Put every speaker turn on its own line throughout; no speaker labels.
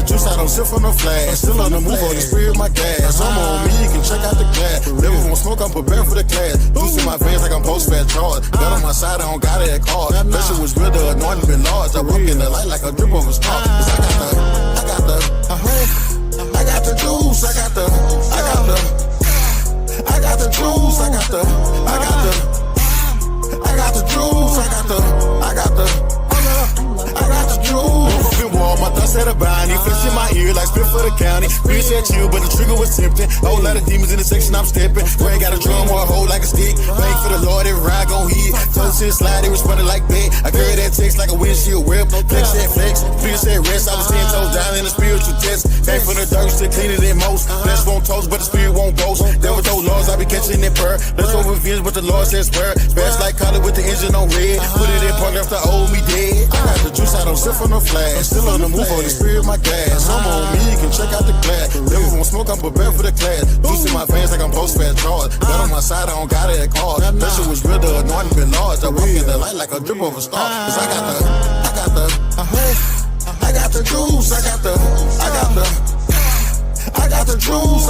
the juice, I don't sip from no flash. Still on the move, on the spirit, my gas. I'm on me, you can check out the glass. Never won't smoke, I'm prepared for the class. Juice in my veins like I'm post-fat charge. Got on my side, I don't got it at card. That shit was real, the anointing been large. I walk in the light like a drip of a star. Cause I got the juice, I got the juice, I got the juice. My thoughts at a bounty, flesh in my ear like spit for the county. Bitch said you, but the trigger was tempting. Whole lot of demons in the section I'm stepping. Ray got a drum or a hole like a stick. Bang for the Lord, every ride gon' hit. Close and slide, it was running like bait. I carry that text like a windshield whip. Flex said flex, fear said rest. I was 10 toes down in a spiritual test. Came from the dirt, still cleaner than most. Flesh won't toast, but the spirit won't boast. Devil told laws, I be catching that purr. Let's go revenge, but the Lord says spur. Fast like collar with the engine on red. Put it in park after old me dead. I got the juice, I don't sip from no flash. Still on the move, on the spirit, my gas. I'm on me, you can check out the glass. Never won't smoke, I'm prepared for the class. Juice in my veins like I'm post-fat charge. Got on my side, I don't got it at card. That shit was real, the anointing been large. I walk in the light like a drip of a star. Cause I got the juice, I got the juice, I got the juice,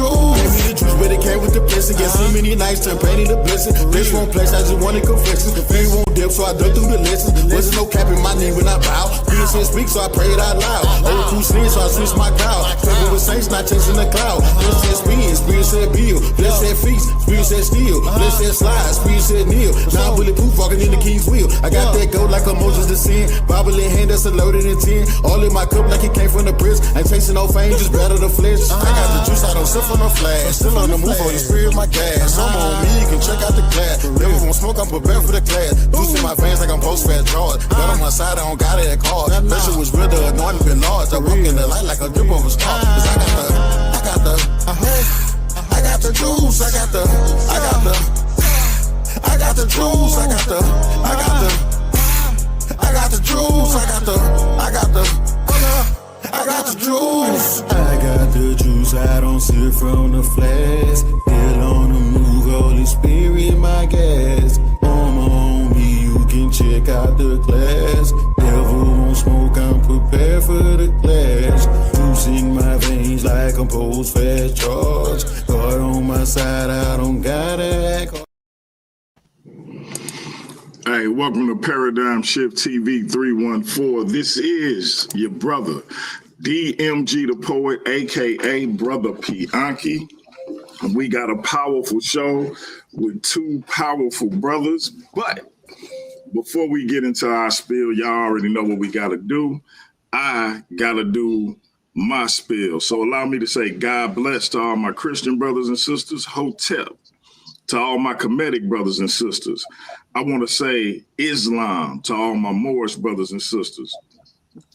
Gave me the juice, but it came with the blessing. Get so many nights to pain in the blessing. This won't place, I just wanted confession. Fear won't dip, so I dug through the lessons. Wasn't no cap in my knee when I bow. Spirit said speak, so I prayed out loud. Old crew sneeze, so I switched my crowd. Trapping with saints, not chasing the cloud. Spirit said spin, spirit said build. Bless said feast, spirit said steal. Bless said slide, spirit said kneel. Now I'm bulletproof, walking in the king's wheel. I got that gold like a Moses the sin. Bible in hand, that's a loaded in 10. All in my cup like it came from the press. Ain't chasing no fame, just battle the flesh. I got the juice, I don't sip from no flash. Still on the move, on the spirit, my gas. I'm on me, you can check out the glass. Never won't smoke, I'm prepared for the class. Juice in my veins like I'm post-fat charge. Got on my side, I don't got it at card. That shit was real, the anointing been large. I walk in the light like a drip of a star. Cause I got the juice, I got the juice, I got the juice. I got the juice, I don't sip from the flask. Still on the move, Holy Spirit, my gas. On me, you can check out the class. Devil won't smoke, I'm prepared for the clash. Juice in my veins like I'm post-fat charge. God on my side, I don't gotta act.
Hey, welcome to Paradigm Shift TV 314. This is your brother, DMG the Poet, aka Brother Pianki. And we got a powerful show with two powerful brothers. But before we get into our spiel, y'all already know what we gotta do. I gotta do my spiel. So allow me to say God bless to all my Christian brothers and sisters. Hotep to all my Kemetic brothers and sisters. I want to say Islam to all my Moorish brothers and sisters.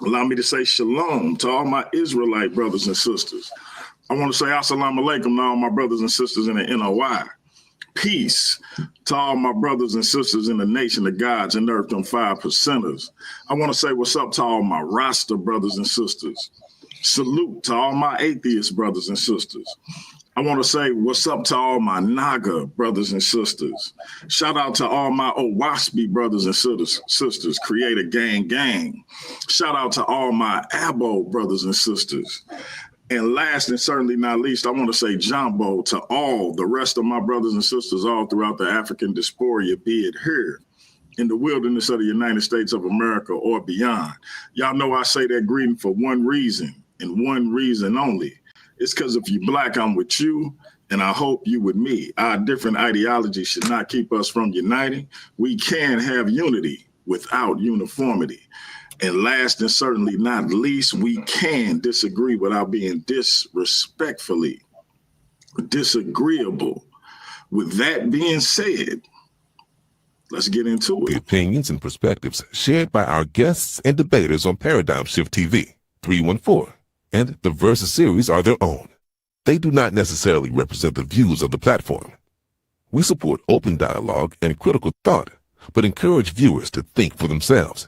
Allow me to say Shalom to all my Israelite brothers and sisters. I want to say Assalamu alaikum to all my brothers and sisters in the NOI. Peace to all my brothers and sisters in the nation of gods and earth, them 5%ers. I want to say what's up to all my Rasta brothers and sisters. Salute to all my atheist brothers and sisters. I want to say what's up to all my Naga brothers and sisters. Shout out to all my Owaspi brothers and sisters, Creator Gang. Shout out to all my Abo brothers and sisters. And last and certainly not least, I want to say Jumbo to all the rest of my brothers and sisters all throughout the African diaspora, be it here in the wilderness of the United States of America or beyond. Y'all know I say that greeting for one reason and one reason only. It's because if you're Black, I'm with you, and I hope you with me. Our different ideologies should not keep us from uniting. We can have unity without uniformity. And last and certainly not least, we can disagree without being disrespectfully disagreeable. With that being said, let's get into it.
The opinions and perspectives shared by our guests and debaters on Paradigm Shift TV 314 and the Versus series are their own. They do not necessarily represent the views of the platform. We support open dialogue and critical thought, but encourage viewers to think for themselves.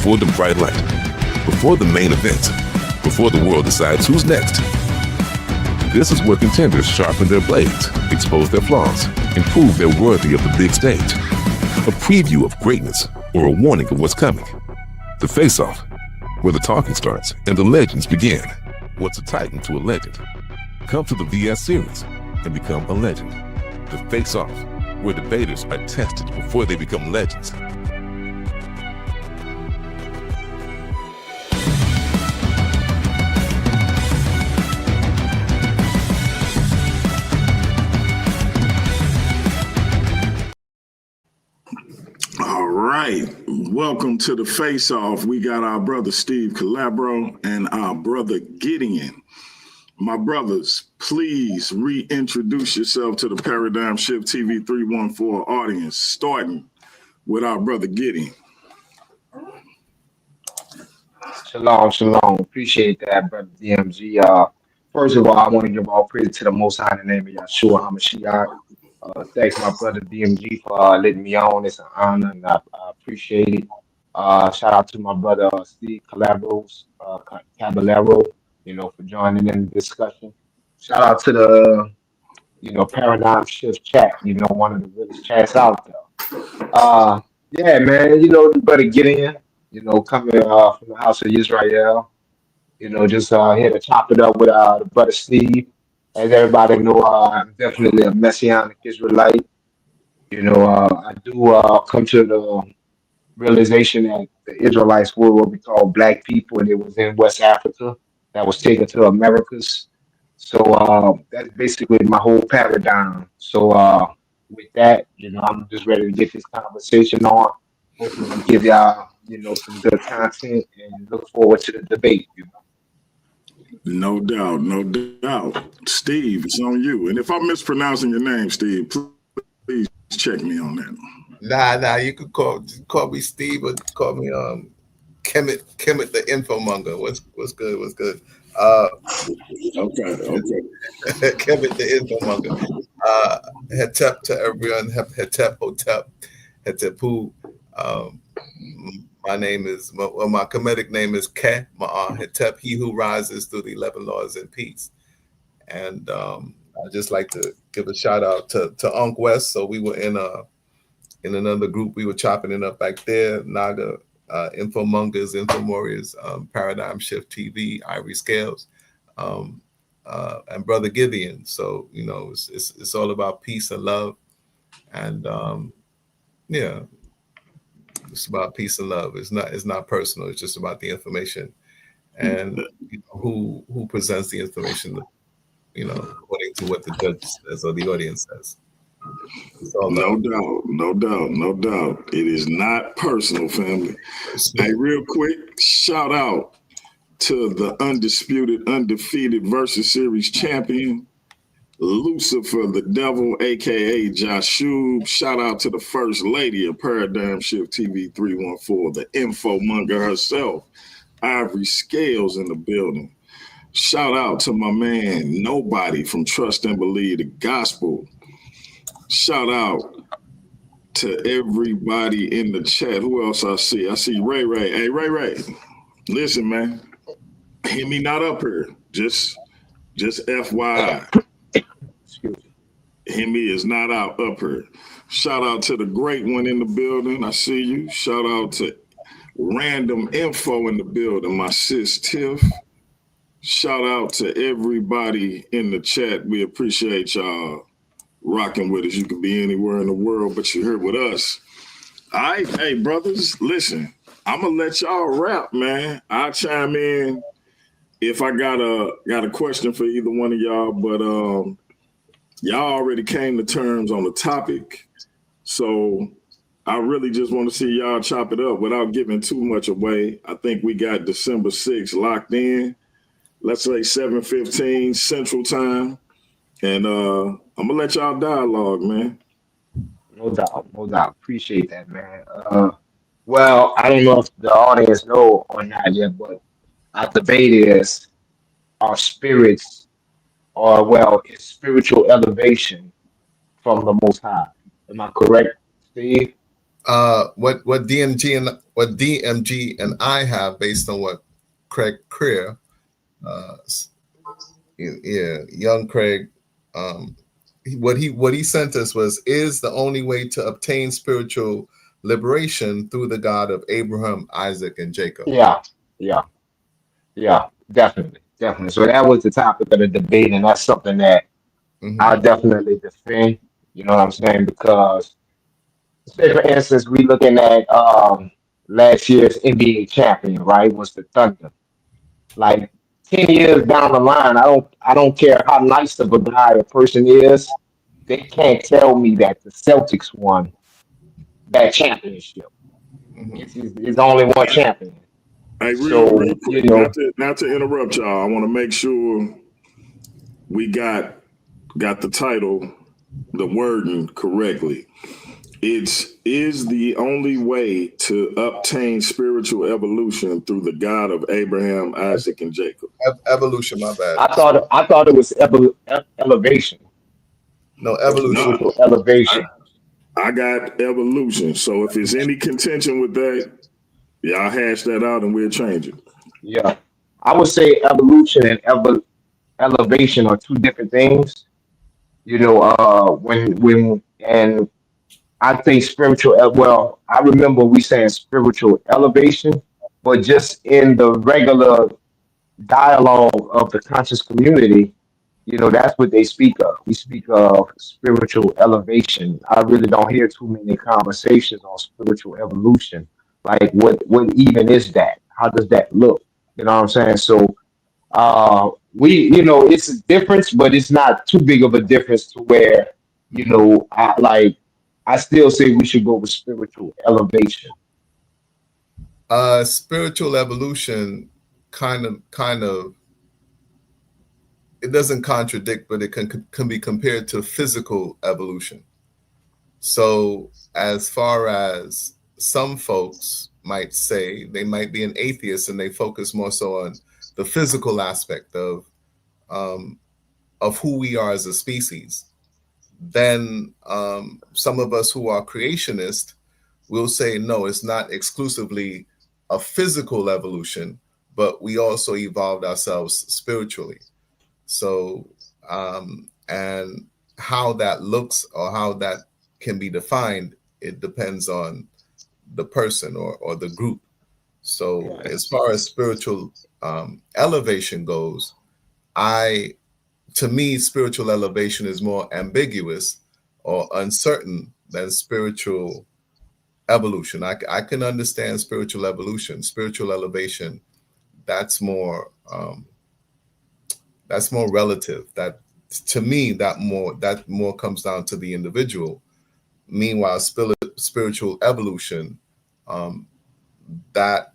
before the bright light, before the main event, before the world decides who's next. This is where contenders sharpen their blades, expose their flaws, and prove they're worthy of the big stage. A preview of greatness or a warning of what's coming. The face-off, where the talking starts and the legends begin. What's a titan to a legend? Come to the VS series and become a legend. The face-off, where debaters are tested before they become legends.
All right, welcome to the Face Off. We got our brother Steve Caballero and our brother Gideon. My brothers, please reintroduce yourself to the Paradigm Shift TV 314 audience, starting with our brother Gideon.
Shalom, shalom. Appreciate that, brother DMG. First of all, I want to give all praise to the Most High in the name of Yahshua HaMashiach. Thanks, my brother DMG, for letting me on. It's an honor, and I appreciate it. Shout out to my brother Steve Caballero, for joining in the discussion. Shout out to the, Paradigm Shift chat, one of the realest chats out there. Yeah, man, the brother Gideon, coming from the house of Israel, just here to chop it up with the brother Steve. As everybody know, I'm definitely a Messianic Israelite. I do come to the realization that the Israelites were what we call black people, and it was in West Africa that was taken to Americas. So that's basically my whole paradigm. So with that, I'm just ready to get this conversation on. Hopefully give y'all, some good content, and look forward to the debate.
No doubt, no doubt. Steve, it's on you. And if I'm mispronouncing your name, Steve, please check me on that.
Nah, you could call me Steve, or call me Kemet the Infomonger. What's good?
Okay.
Kemet the Infomonger. Hetep to everyone. Hetep Hotep. Hetepu. My name is, my Kemetic name is Ke Ma'ah Hetep, he who rises through the 11 laws in peace. And I just like to give a shout out to Unc West. So we were in another group. We were chopping it up back there. Naga, Infomongers, Infomorias, Paradigm Shift TV, Ivory Scales, and brother Gideon. So it's all about peace and love, and yeah. It's about peace and love. It's not personal. It's just about the information, and who presents the information, according to what the judge says or the audience says.
No doubt. It is not personal, family. Hey, real quick, shout out to the undisputed, undefeated Versus Series champion, Lucifer the Devil, aka Jashub. Shout out to the First Lady of Paradigm Shift TV 314, the Infomonger herself, Ivory Scales in the building. Shout out to my man Nobody from Trust and Believe the Gospel. Shout out to everybody in the chat. Who else I see? I see Ray. Hey, Ray. Listen, man. Hear me not up here. Just FYI. Hemi is not out up here. Shout out to the great one in the building. I see you. Shout out to Random Info in the building, my sis Tiff. Shout out to everybody in the chat. We appreciate y'all rocking with us. You could be anywhere in the world, but you're here with us. All right, hey brothers, listen. I'm gonna let y'all rap, man. I'll chime in if I got a question for either one of y'all, but y'all already came to terms on the topic, so I really just want to see y'all chop it up without giving too much away. I think we got December 6th locked in. Let's say 7:15 Central Time, and I'm gonna let y'all dialogue, man.
No doubt. Appreciate that, man. Well, I don't know if the audience know or not yet, but our debate is our spirits, or it's spiritual elevation from the Most High. Am I correct, Steve?
What DMG and I have based on what Craig Creer, uh, yeah, young Craig, what he sent us is the only way to obtain spiritual liberation through the God of Abraham, Isaac, and Jacob.
Yeah, yeah, yeah, definitely, definitely. So that was the topic of the debate, and that's something that
Hmm.
I definitely defend. You know what I'm saying? Because, say for instance, we looking at last year's NBA champion, right? Was the Thunder. Like 10 years down the line, I don't care how nice of a guy a person is, they can't tell me that the Celtics won that championship.
Hmm.
It's only one champion.
Hey, real
So,
quick, not to interrupt y'all. I want to make sure we got the title, the wording correctly. It's is the only way to obtain spiritual evolution through the God of Abraham, Isaac, and Jacob.
Evolution, my bad.
I thought it was elevation,
No,
No,
evolution.
spiritual elevation.
I got evolution. So if there's any contention with that, y'all hash that out and we'll change it.
Yeah, I would say evolution and elevation are two different things. When and I think spiritual. Well, I remember we saying spiritual elevation, but just in the regular dialogue of the conscious community, that's what they speak of. We speak of spiritual elevation. I really don't hear too many conversations on spiritual evolution. Like, what even is that? How does that look? You know what I'm saying? So, it's a difference, but it's not too big of a difference to where, I still say we should go with spiritual elevation.
Spiritual evolution kind of it doesn't contradict, but it can be compared to physical evolution. So as far as some folks might say, they might be an atheist and they focus more so on the physical aspect um, of who we are as a species. Then some of us who are creationists will say, no, it's not exclusively a physical evolution, but we also evolved ourselves spiritually. So, and how that looks or how that can be defined, it depends on the person or the group. So, as far as spiritual elevation goes, I to me, spiritual elevation is more ambiguous or uncertain than spiritual evolution. I can understand spiritual evolution, spiritual elevation. That's more relative. That to me, that more comes down to the individual. Meanwhile, spiritual evolution, um, that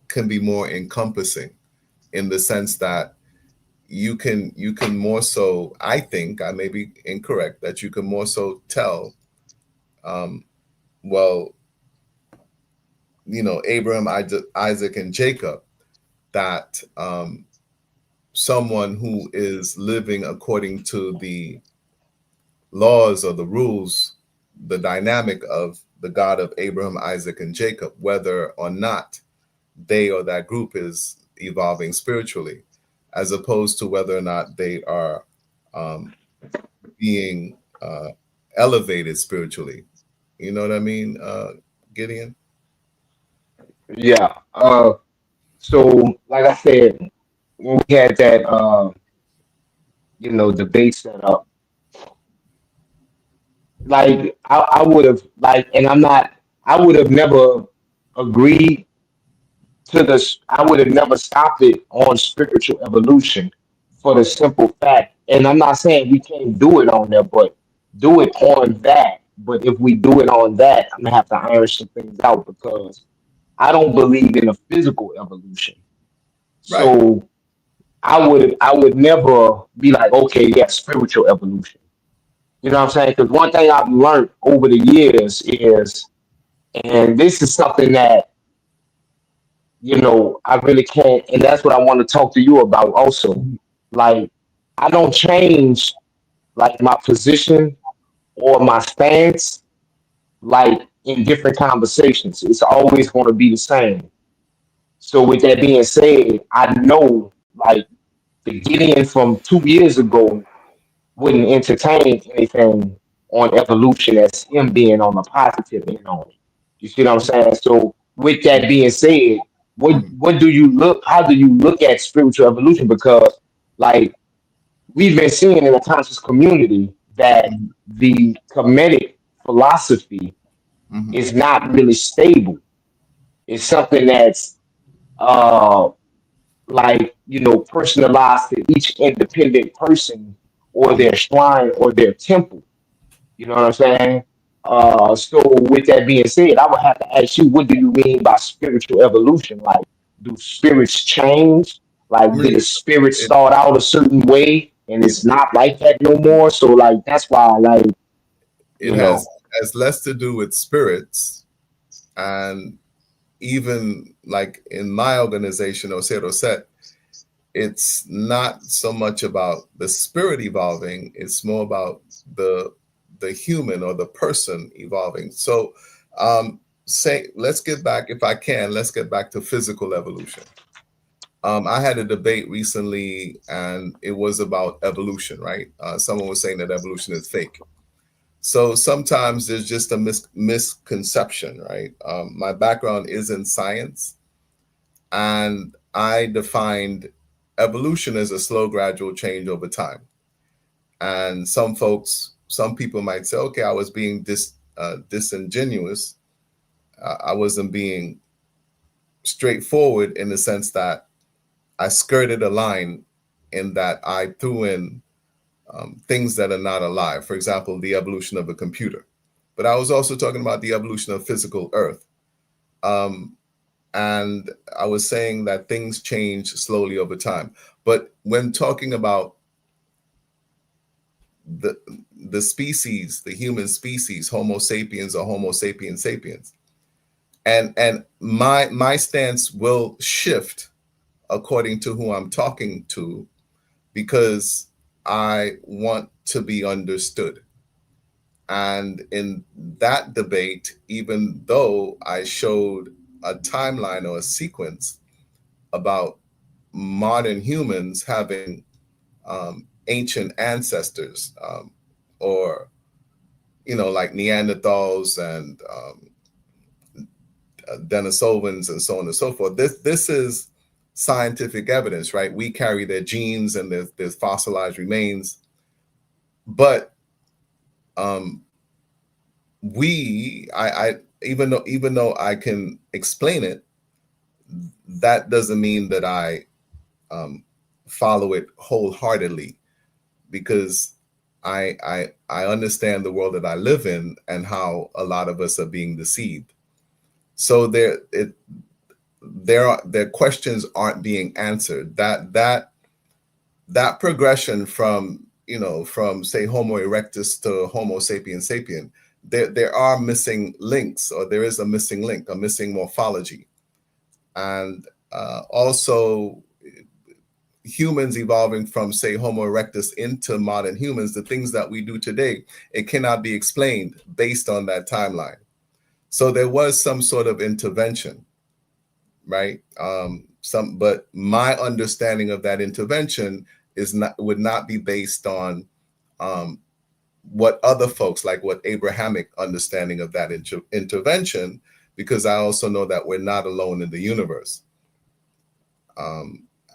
can be more encompassing in the sense that you can more so, I think I may be incorrect, that you can more so tell, um, well, Abraham, Isaac, and Jacob, that someone who is living according to the laws or the rules, the dynamic of the God of Abraham, Isaac, and Jacob, whether or not they or that group is evolving spiritually, as opposed to whether or not they are um, being elevated spiritually. You know what I mean, Gideon?
Yeah. So, like I said, when we had that, debate set up, like I would have like, and I would have never agreed to this. I would have never stopped it on spiritual evolution for the simple fact. And I'm not saying we can't do it on there, but do it on that. But if we do it on that, I'm gonna have to iron some things out because I don't believe in a physical evolution.
Right.
So I would never be like, okay, yeah, spiritual evolution. You know what I'm saying? Because one thing I've learned over the years is, and this is something that, I really can't, and that's what I want to talk to you about also. Like, I don't change like my position or my stance like in different conversations. It's always going to be the same. So with that being said, I know like the Gideon from 2 years ago wouldn't entertain anything on evolution as him being on the positive end on it. You see what I'm saying? So with that being said, what do you look? How do you look at spiritual evolution? Because like we've been seeing in the conscious community that the Kemetic philosophy
Mhm.
is not really stable. It's something that's uh like personalized to each independent person or their shrine or their temple. You know what I'm saying? So with that being said, I would have to ask you, what do you mean by spiritual evolution? Like, do spirits change? Like, did the
Really,
spirit
it
start out a certain way and
it
it's not like that no more? So like that's why like
it
you know
has less to do with spirits, and even like in my organization, Osero Set, it's not so much about the spirit evolving, it's more about the the human or the person evolving. So say let's get back, if I can, let's get back to physical evolution. I had a debate recently and it was about evolution, right? Someone was saying that evolution is fake. So sometimes there's just a misconception, right? My background is in science, and I defined evolution as a slow, gradual change over time. And some people might say, okay, I was being disingenuous. I wasn't being straightforward in the sense that I skirted a line in that I threw in things that are not alive. For example, the evolution of a computer. But I was also talking about the evolution of physical Earth. Um, and I was saying that things change slowly over time. But when talking about the the species, the human species, Homo sapiens or Homo sapiens sapiens, and my stance will shift according to who I'm talking to, because I want to be understood. And in that debate, even though I showed a timeline or a sequence about modern humans having ancient ancestors, or like Neanderthals and Denisovans and so on and so forth. This is scientific evidence, right? We carry their genes and there's fossilized remains, but um, I even though I can explain it, that doesn't mean that I um, follow it wholeheartedly, because I understand the world that I live in and how a lot of us are being deceived. So their questions aren't being answered. That progression from from say Homo erectus to Homo sapiens sapien, there are missing links, or there is a missing link, a missing morphology, and also humans evolving from say Homo erectus into modern humans, the things that we do today, it cannot be explained based on that timeline. So there was some sort of intervention, right? But my understanding of that intervention would not be based on um, what other folks, like what Abrahamic understanding of that intervention, because I also know that we're not alone in the universe.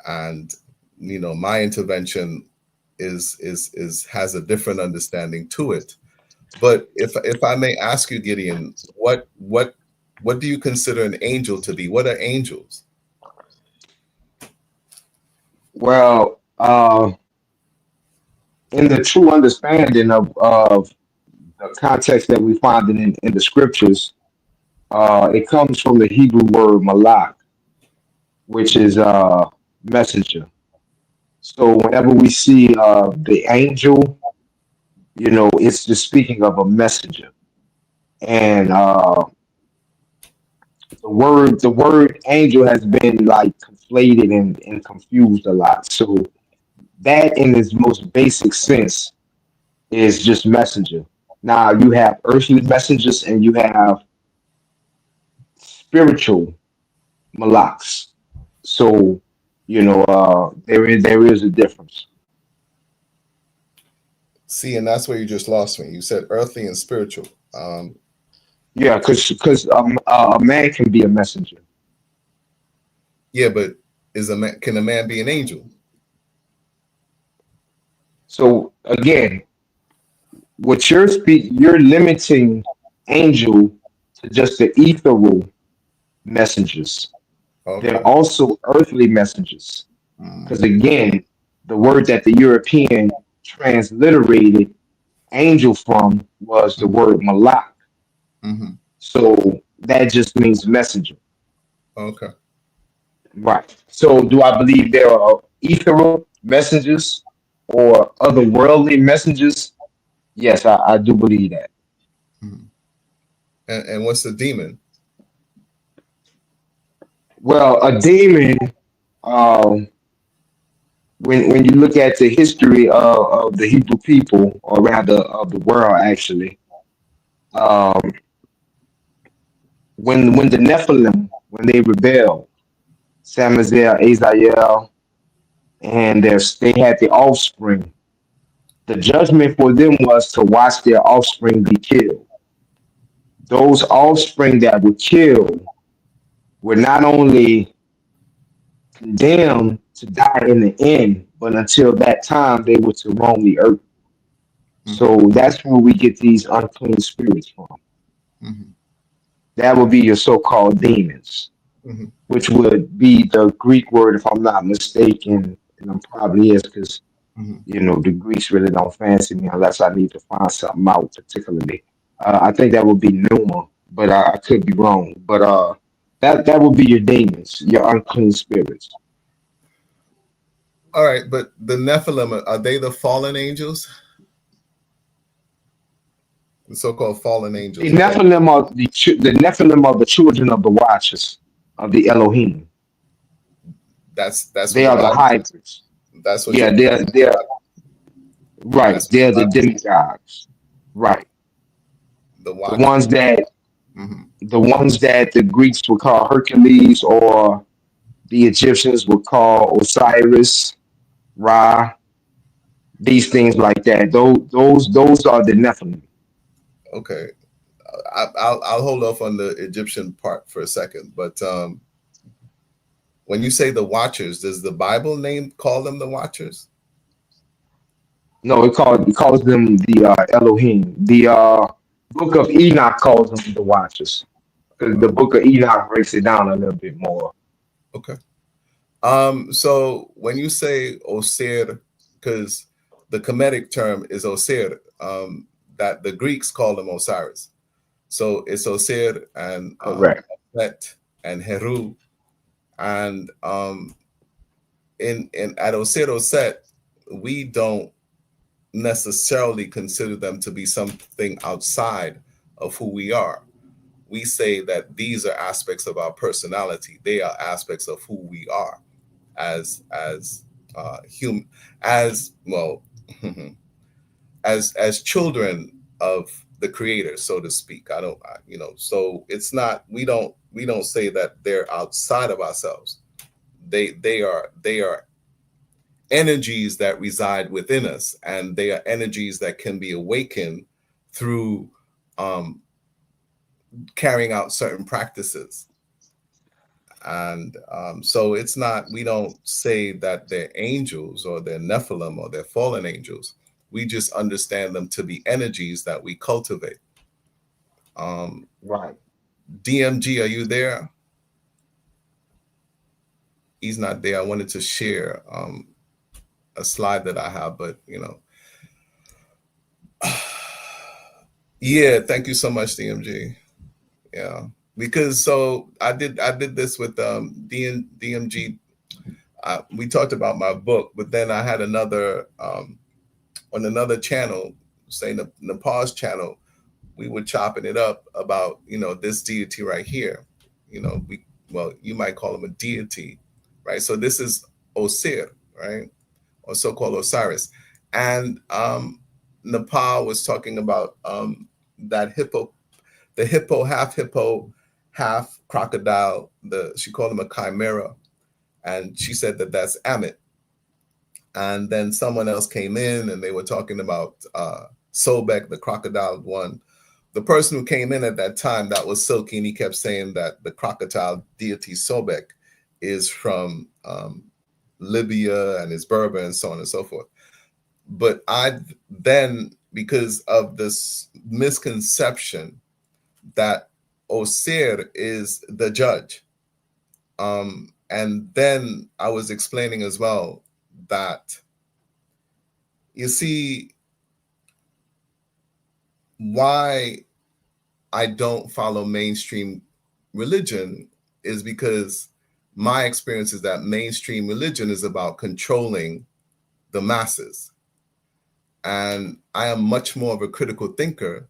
And my intervention is has a different understanding to it. But if I may ask you, Gideon, what do you consider an angel to be? What are angels?
well in the true understanding of the context that we find in the scriptures, it comes from the Hebrew word malak, which is messenger. So whenever we see the angel, it's just speaking of a messenger. And the word angel has been like conflated and confused a lot. So that in its most basic sense is just messenger. Now you have earthly messengers and you have spiritual malaks. So, there is a difference.
See, and that's where you just lost me. You said earthly and spiritual. Um,
Yeah, because a man can be a messenger.
yeah, but can a man be an angel?
So again, you're limiting angel to just the ethereal messengers.
Okay.
They're also earthly messengers. Because
Mm-hmm.
again, the word that the European transliterated angel from was the word malak.
Mm-hmm.
So that just means messenger.
Okay.
Right. So do I believe there are ethereal messengers or otherworldly messengers? Yes, I do believe that.
Mm-hmm. And what's the demon?
Well, a demon, um, when you look at the history of the Hebrew people, or rather of the world, actually, um, when the Nephilim, when they rebelled, Samazel, Azazel, and they had the offspring. The judgment for them was to watch their offspring be killed. Those offspring that were killed were not only condemned to die in the end, but until that time they were to roam the earth.
Mm-hmm.
So that's where we get these unclean spirits from.
Mm-hmm.
That would be your so-called demons,
Mm-hmm.
which would be the Greek word, if I'm not mistaken, and I'm probably is because
Mm-hmm.
the Greeks really don't fancy me unless I need to find something out particularly. I think that would be Numa, but I could be wrong. But that would be your demons, your unclean spirits.
All right, but the Nephilim, are they the fallen angels? The so-called fallen
The
angels, are they?
Nephilim are the Nephilim are the children of the watchers of the Elohim.
That's what
They
the
are the
Bible says.
hybrids.
That's what
Yeah,
your
they're right.
that's what the
They're the
Bible says.
demigods. Right.
The
The
watchers.
ones that
Mm-hmm.
the Greeks would call Hercules, or the Egyptians would call Osiris, Ra, these things like that. Those are the Nephilim.
Okay. I'll hold off on the Egyptian part for a second, but when you say the watchers, does the Bible name call them the watchers?
No, it calls them the Elohim. The Book of Enoch calls them the Watchers, because the
Uh,
Book of Enoch breaks it down a little bit more.
okay. So when you say Osir, because the Kemetic term is Osir, that the Greeks call them Osiris. So it's Osir and
Correct.
Set and Heru. And in at Osir Set, we don't necessarily consider them to be something outside of who we are. We say that these are aspects of our personality. They are aspects of who we are as human, as well, as children of the creator, so to speak. So it's not, we don't say that they're outside of ourselves. They are energies that reside within us, and they are energies that can be awakened through um, carrying out certain practices. And so it's not, we don't say that they're angels or they're Nephilim or they're fallen angels. We just understand them to be energies that we cultivate. Um,
Right.
DMG, are you there? He's not there. I wanted to share a slide that I have, but yeah, thank you so much, DMG. Yeah, because so I did this with DMG. We talked about my book, but then I had another on another channel, say Nepal's channel, we were chopping it up about this deity right here. You might call him a deity, right? So this is Osir, right, or so-called Osiris, and Nepal was talking about that hippo, the hippo, half crocodile. She called him a chimera, and she said that that's Amit. And then someone else came in, and they were talking about Sobek, the crocodile one. The person who came in at that time, that was Silky, and he kept saying that the crocodile deity Sobek is from Libya and is Berber and so on and so forth. But I then, because of this misconception that Osir is the judge, and then I was explaining as well that, you see, why I don't follow mainstream religion is because my experience is that mainstream religion is about controlling the masses. And I am much more of a critical thinker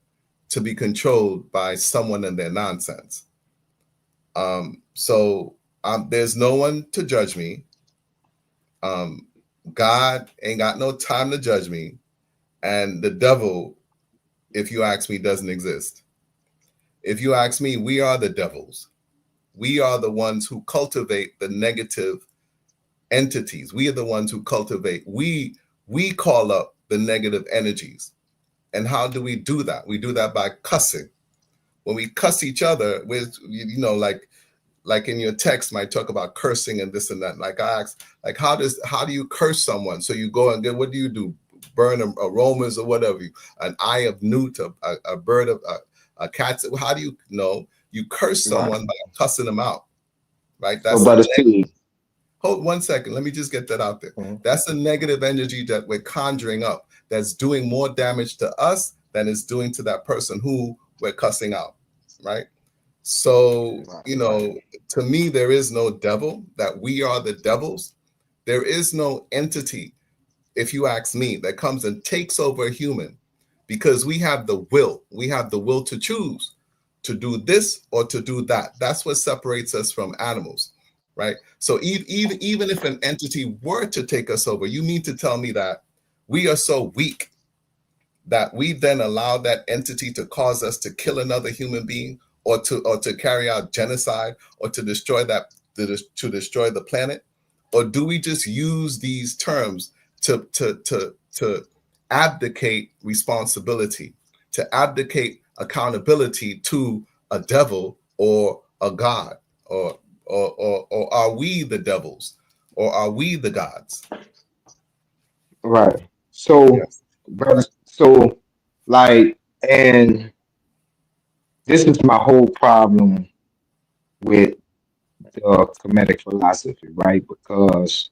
to be controlled by someone and their nonsense. So there's no one to judge me. God ain't got no time to judge me. And the devil, if you ask me, doesn't exist. If you ask me, we are the devils. We are the ones who cultivate the negative entities. We are the ones who cultivate. We call up the negative energies. And how do we do that? We do that by cussing. When we cuss each other, with, you know, like in your text might talk about cursing and this and that. Like I asked, like how do you curse someone? So you go and get, what do you do? Burn aromas or whatever. An eye of newt, a bird of a cat. How do you know? You curse someone by cussing them out, right? That's hold 1 second. Let me just get that out there. That's a negative energy that we're conjuring up that's doing more damage to us than it's doing to that person who we're cussing out, right? So, you know, to me, there is no devil, that we are the devils. There is no entity, if you ask me, that comes and takes over a human, because we have the will. We have the will to choose to do this or to do that. That's what separates us from animals, right? So even if an entity were to take us over, you mean to tell me that we are so weak that we then allow that entity to cause us to kill another human being, or to carry out genocide, or to destroy to destroy the planet? Or do we just use these terms to abdicate responsibility, to abdicate accountability to a devil or a god? Or are we the devils, or are we the gods?
Right. So, brother, so like, and this is my whole problem with the Kemetic philosophy, right? Because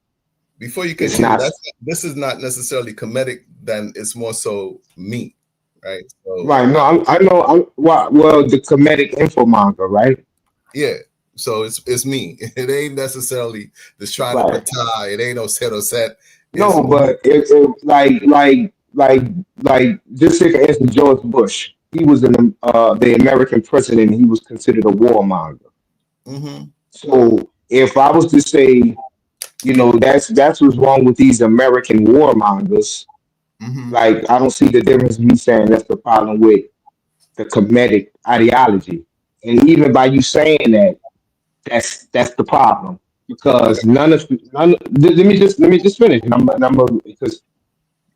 before you
it's
continue,
not
this is not necessarily Kemetic, then it's more so me, right? So
right. No, I know. Well, the Kemetic infomonger, right?
yeah, so it's me. It ain't necessarily the Shrine of
Right.
Ptah. It ain't no set. It's
No,
me.
but like just take for instance, George Bush. He was the American president. He was considered a warmonger.
Mm-hmm.
So if I was to say, you know, that's what's wrong with these American warmongers.
Mm-hmm.
Like I don't see the difference in me saying that's the problem with the Kemetic ideology. And even by you saying that, that's the problem.
Okay.
Because let me just finish. Because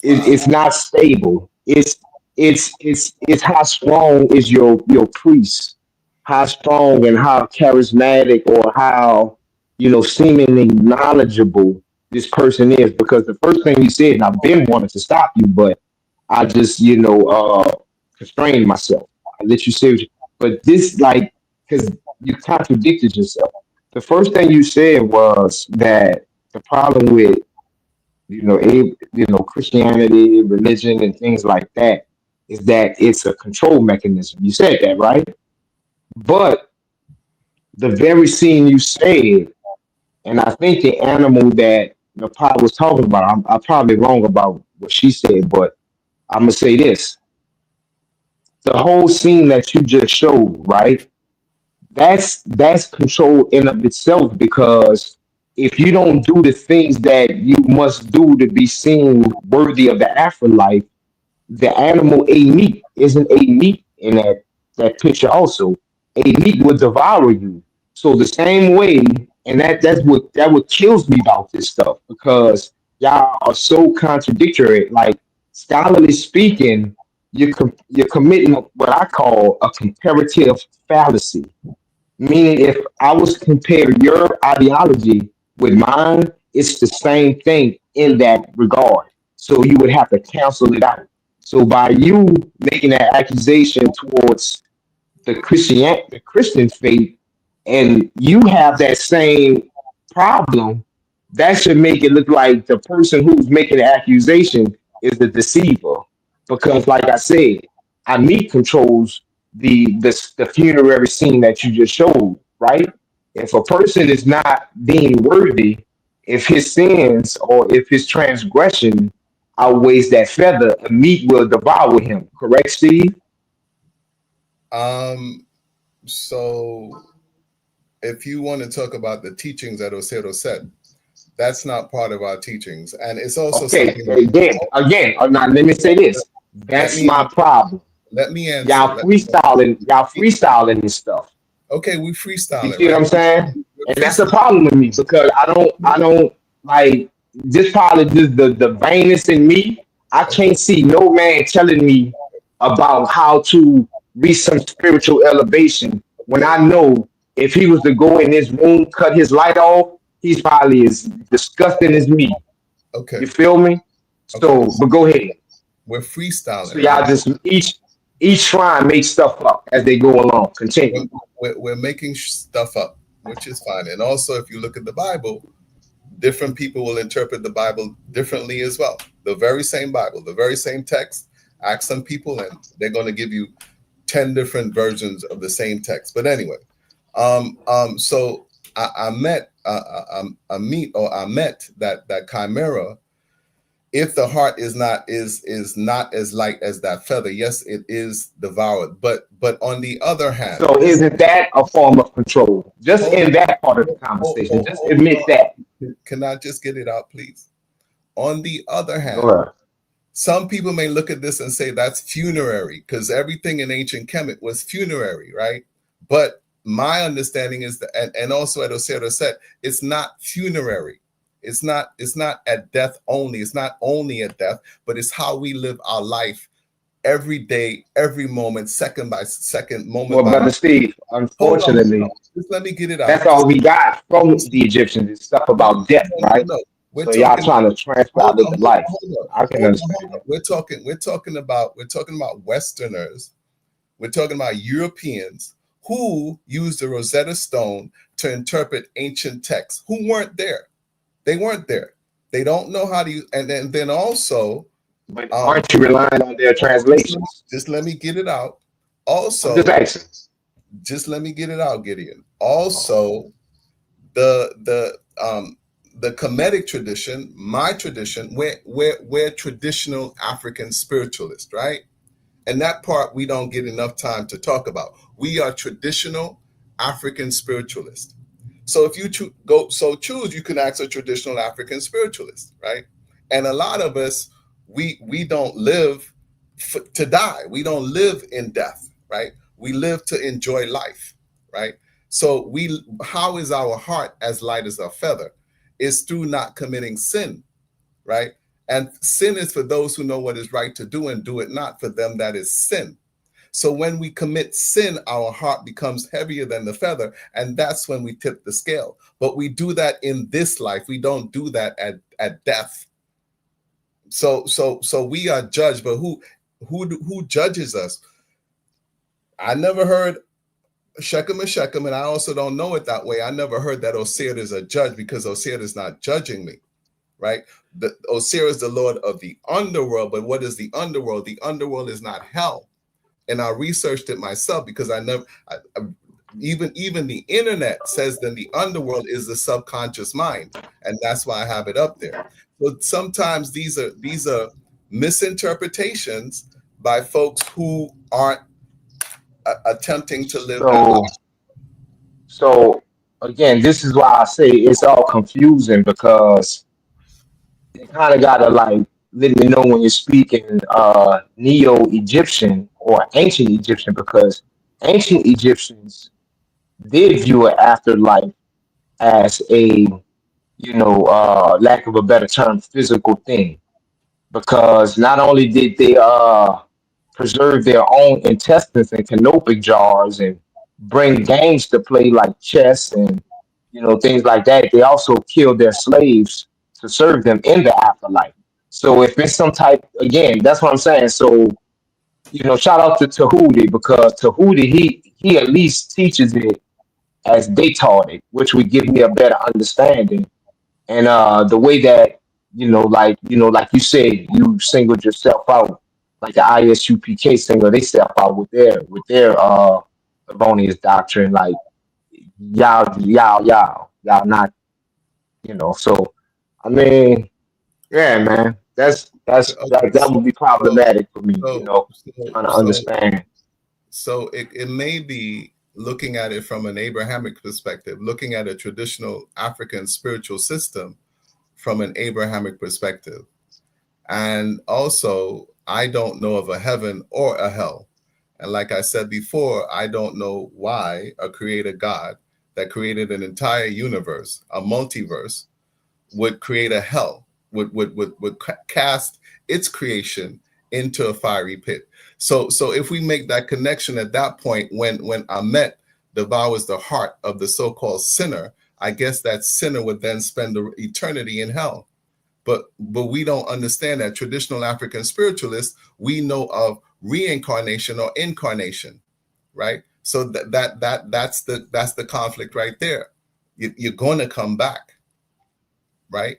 it's not stable. It's how strong is your priest, how strong and how charismatic, or how, you know, seemingly knowledgeable this person is. Because the first thing you said, and I've been wanting to stop you, but I just, you know, constrained myself. I let you say, but this, like, because you contradicted yourself. The first thing you said was that the problem with, you know, Christianity, religion, and things like that is that it's a control mechanism. You said that, right? But the very scene you said, and I think the animal that the pot was talking about, I'm probably wrong about what she said, but I'm gonna say this: the whole scene that you just showed, right? That's control in of itself, because if you don't do the things that you must do to be seen worthy of the afterlife, the animal a meat isn't a meat in that picture also. a meat will devour you. So the same way, and that's what kills me about this stuff because y'all are so contradictory. Like scholarly speaking, you're committing what I call a comparative fallacy. Meaning, if I was to compare your ideology with mine, it's the same thing in that regard. So you would have to cancel it out. So by you making that accusation towards the Christian faith, and you have that same problem, that should make it look like the person who's making the accusation is the deceiver. Because, like I said, Amit controls the funerary scene that you just showed, right? If a person is not being worthy, if his sins or if his transgression outweighs that feather, the meat will devour him. Correct, Steve?
Um, so if you want to talk about the teachings that Osero said, that's not part of our teachings. And it's also
Okay,
something
now let me say this.
let
That's
me
my problem.
let me answer.
Y'all freestyling this stuff.
Okay, we
You
freestyling,
see what
right?
I'm saying?
We're
And that's the
freestyling.
problem with me because I don't like this probably just the vainest in me. I
Okay,
can't see no man telling me about how to reach some spiritual elevation when I know if he was to go in this room, cut his light off, he's probably as disgusting as me.
okay,
You feel me?
okay.
So, but go ahead.
We're
So
freestyling,
y'all
right?
just each try and make stuff up as they go along.
We're,
Continue.
we're making stuff up, which is fine. And also, if you look at the Bible, different people will interpret the Bible differently as well. The very same Bible, the very same text. Ask some people, and they're going to give you 10 different versions of the same text. But anyway, so I met I met that chimera. If the heart is not as light as that feather, yes, it is devoured. But on the other hand,
So isn't that a form of control? Just
hold
in
on,
that part of the conversation, just admit that.
can I just get it out, please? On the other
Go
hand,
ahead.
some people may look at this and say that's funerary because everything in ancient Kemet was funerary, right? But my understanding is that, and also at Osera said, it's not funerary. It's not at death only. It's not only at death, but it's how we live our life every day, every moment, second by second, moment
Well,
by
brother
moment.
Steve,
Hold on, hold
unfortunately,
on. Just let me get it
that's
out.
all we got from the Egyptians is stuff
No,
about death, right?
no. We're
So y'all
talking.
trying to transfer
Hold
out
on,
living life. I can
hold on,
understand
hold on.
that.
We're talking about Westerners. We're talking about Europeans who used the Rosetta Stone to interpret ancient texts who weren't there. They weren't there. They don't know how to use, and then also,
But
um,
aren't you relying on their translations?
just let me get it out.
I'm just
Also,
asking.
just let me get it out, Gideon. Also, the Kemetic tradition, my tradition, we're traditional African spiritualists, right? And that part we don't get enough time to talk about. We are traditional African spiritualists. So if you choose, you can ask a traditional African spiritualist, right? And a lot of us, we don't live to die. We don't live in death, right? We live to enjoy life, right? So how is our heart as light as a feather? Is through not committing sin, right? And sin is for those who know what is right to do and do it not. For them, that is sin. So when we commit sin, our heart becomes heavier than the feather, and that's when we tip the scale. But we do that in this life. We don't do that at death. So we are judged, but who judges us? I never heard Shechem and Shechem, and I also don't know it that way. I never heard that Osir is a judge because Osir is not judging me, right? Osir is the Lord of the underworld, but what is the underworld? The underworld is not hell. And I researched it myself because even the internet says that the underworld is the subconscious mind, and that's why I have it up there. So sometimes these are misinterpretations by folks who aren't attempting to live that life.
So again, this is why I say it's all confusing because you kind of gotta like let me know when you're speaking Neo-Egyptian or ancient Egyptian because ancient Egyptians did view an afterlife as a, lack of a better term, physical thing, because not only did they preserve their own intestines in canopic jars and bring games to play like chess and things like that, they also killed their slaves to serve them in the afterlife. So if it's some type, again, that's what I'm saying. So shout out to Tahuti, because Tahuti, he at least teaches it as they taught it, which would give me a better understanding. And the way that like you said, you singled yourself out, like the ISUPK single they step out with their erroneous doctrine, like y'all not, So I mean, yeah, man, that
So,
would be
so,
problematic for me,
so,
trying to
so,
understand.
so it may be looking at it from an Abrahamic perspective, looking at a traditional African spiritual system from an Abrahamic perspective. And also, I don't know of a heaven or a hell. And like I said before, I don't know why a creator God that created an entire universe, a multiverse, would create a hell, would cast its creation into a fiery pit. So if we make that connection at that point, when Amet devours the heart of the so-called sinner, I guess that sinner would then spend eternity in hell. But we don't understand that. Traditional African spiritualists, we know of reincarnation or incarnation, right? So that's the conflict right there. You're going to come back, right?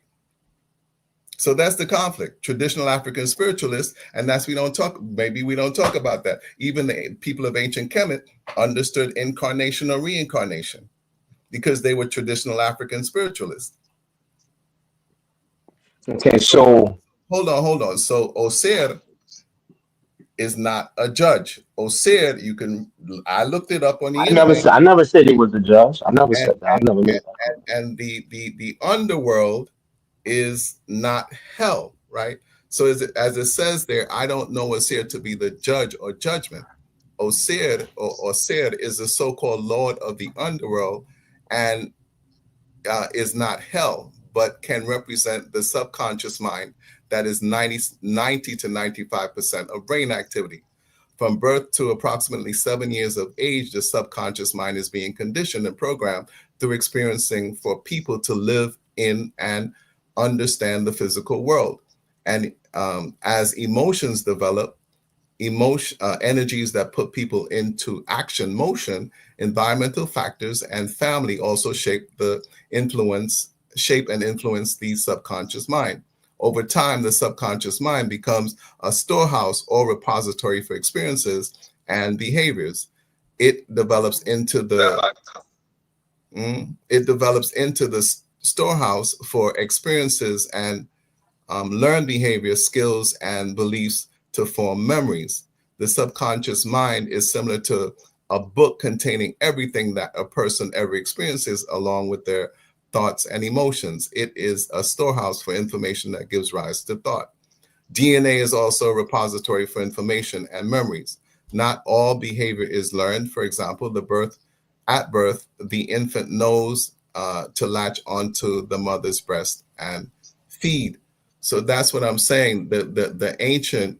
So that's the conflict. Traditional African spiritualists, and maybe we don't talk about that. Even the people of ancient Kemet understood incarnation or reincarnation because they were traditional African spiritualists.
Okay,
So
so
hold on. So Osir is not a judge. Osir, I looked it up on the internet,
I never said he was the judge. I never
and
said that. I never made that claim.
the underworld is not hell, right? So as it says there, I don't know Osir to be the judge or judgment. Osir is the so-called lord of the underworld, and is not hell, but can represent the subconscious mind that is 90 to 95% of brain activity. From birth to approximately 7 years of age, the subconscious mind is being conditioned and programmed through experiencing for people to live in and understand the physical world. And as emotions develop, energies that put people into action, motion, environmental factors, and family also shape and influence the subconscious mind. Over time, the subconscious mind becomes a storehouse or repository for experiences and behaviors. It develops into the storehouse for experiences and learn behavior, skills, and beliefs to form memories. The subconscious mind is similar to a book containing everything that a person ever experiences, along with their thoughts and emotions. It is a storehouse for information that gives rise to thought. DNA is also a repository for information and memories. Not all behavior is learned. For example, at birth, the infant knows to latch onto the mother's breast and feed. So that's what I'm saying. The ancient,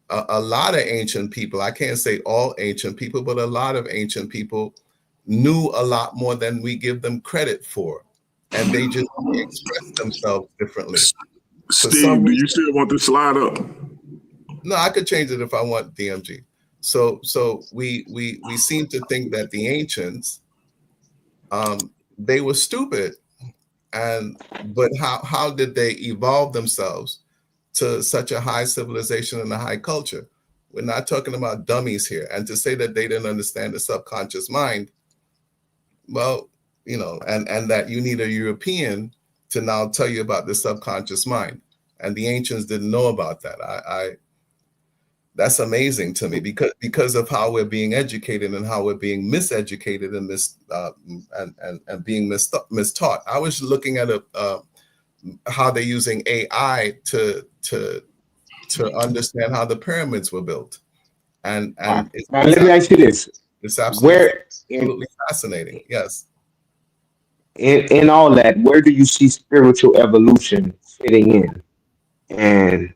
a lot of ancient people, I can't say all ancient people, but a lot of ancient people knew a lot more than we give them credit for. And they just express themselves differently. For some
Steve, do you
reason,
still want this slide up?
no, I could change it if I want, DMG. So we seem to think that the ancients, they were stupid. But how did they evolve themselves to such a high civilization and a high culture? We're not talking about dummies here. And to say that they didn't understand the subconscious mind, well, and that you need a European to now tell you about the subconscious mind. And the ancients didn't know about that. That's amazing to me because of how we're being educated and how we're being miseducated and being mistaught. I was looking at how they're using AI to understand how the pyramids were built, and
Now let me ask you this:
It's absolutely
Where
fascinating. Yes.
in all that, where do you see spiritual evolution fitting in? And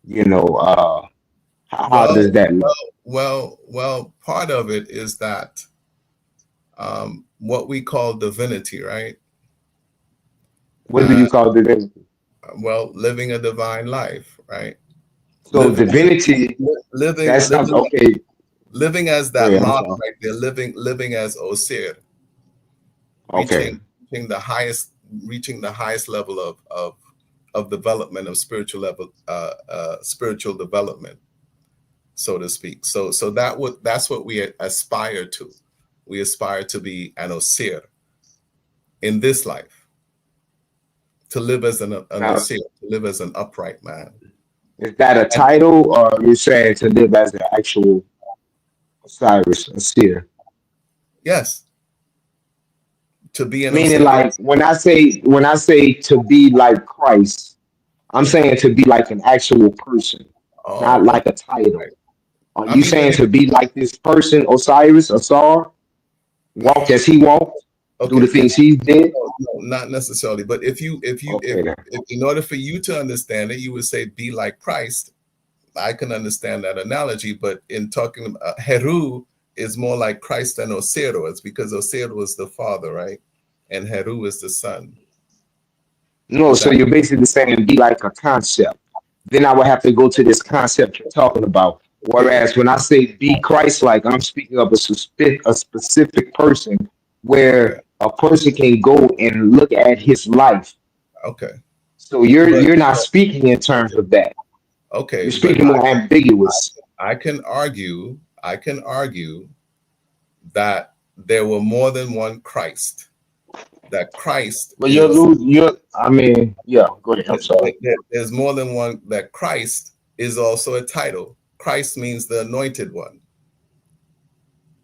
how
Well,
does that look?
part of it is that what we call divinity, right?
What do you call divinity?
Well, living a divine life, right?
So divinity,
Living,
that's not okay.
living as
Go
that
ahead, I'm
model
sorry.
right there, living as Osir,
Okay.
reaching the highest, level of development of spiritual level, spiritual development, so to speak. So that's what we aspire to. We aspire to be an Osir in this life, to live as an
Now,
Osir, to live as an upright man.
is that a
And
title, or you're saying to live as the actual Osiris, a seer?
yes, to be an
Meaning,
Osir.
like when I say to be like Christ, I'm saying to be like an actual person, not
Oh,
like a title.
right.
Are
I
you
mean,
saying to be like this person, Osiris, Asar, walk as he walked, do the
okay.
things he did?
No, not necessarily, but
Okay, then.
if in order for you to understand it, you would say be like Christ. I can understand that analogy, but in talking about Heru is more like Christ than Osero. It's because Osero is the father, right? And Heru is the son.
No,
Is
so
that
you're basically saying be like a concept. Then I would have to go to this concept you're talking about.
yeah?
Whereas when I say be Christ-like, I'm speaking of a specific person
Okay,
where a person can go and look at his life.
okay,
So
but
you're not speaking in terms of that.
okay,
You're
but
speaking more ambiguous.
I can argue. I can argue that there were more than one Christ. That Christ
But you're
is
lose you're I mean, yeah, go ahead. I'm sorry.
there's more than one. That Christ is also a title. Christ means the anointed one.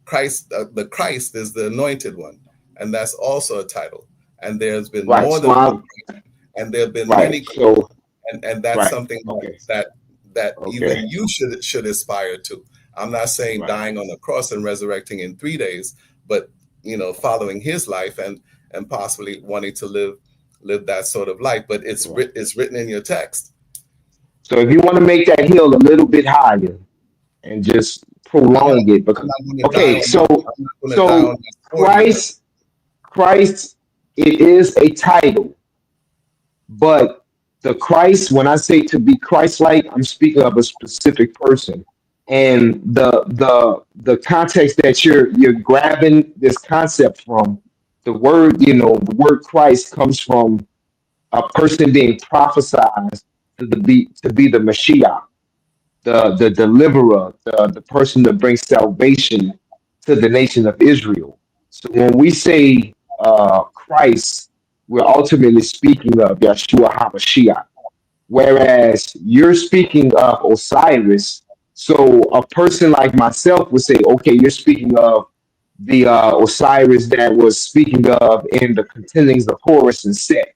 Christ, the Christ is the anointed one, and that's also a title. And there's been
Right.
more
So
than one,
I'm
and there have been
right.
many,
So
and that's
right.
something
Okay.
that even
Okay.
you should aspire to. I'm not saying
Right.
dying on the cross and resurrecting in 3 days, but following his life and possibly wanting to live that sort of life. But
Right.
it's written in your text.
So if you want to make that hill a little bit higher and just
I'm not
prolong it,
I'm
because
not going to die
okay,
on that.
so
I'm not going to die on
so
that sword either.
Christ, it is a title, but the Christ, when I say to be Christ-like, I'm speaking of a specific person. And the context that you're grabbing this concept from, the word Christ comes from a person being prophesied to be the Mashiach, the deliverer, the person that brings salvation to the nation of Israel. So when we say Christ, we're ultimately speaking of Yeshua HaMashiach. Whereas you're speaking of Osiris, so a person like myself would say, okay, you're speaking of the Osiris that was speaking of in the contendings of Horus and Set.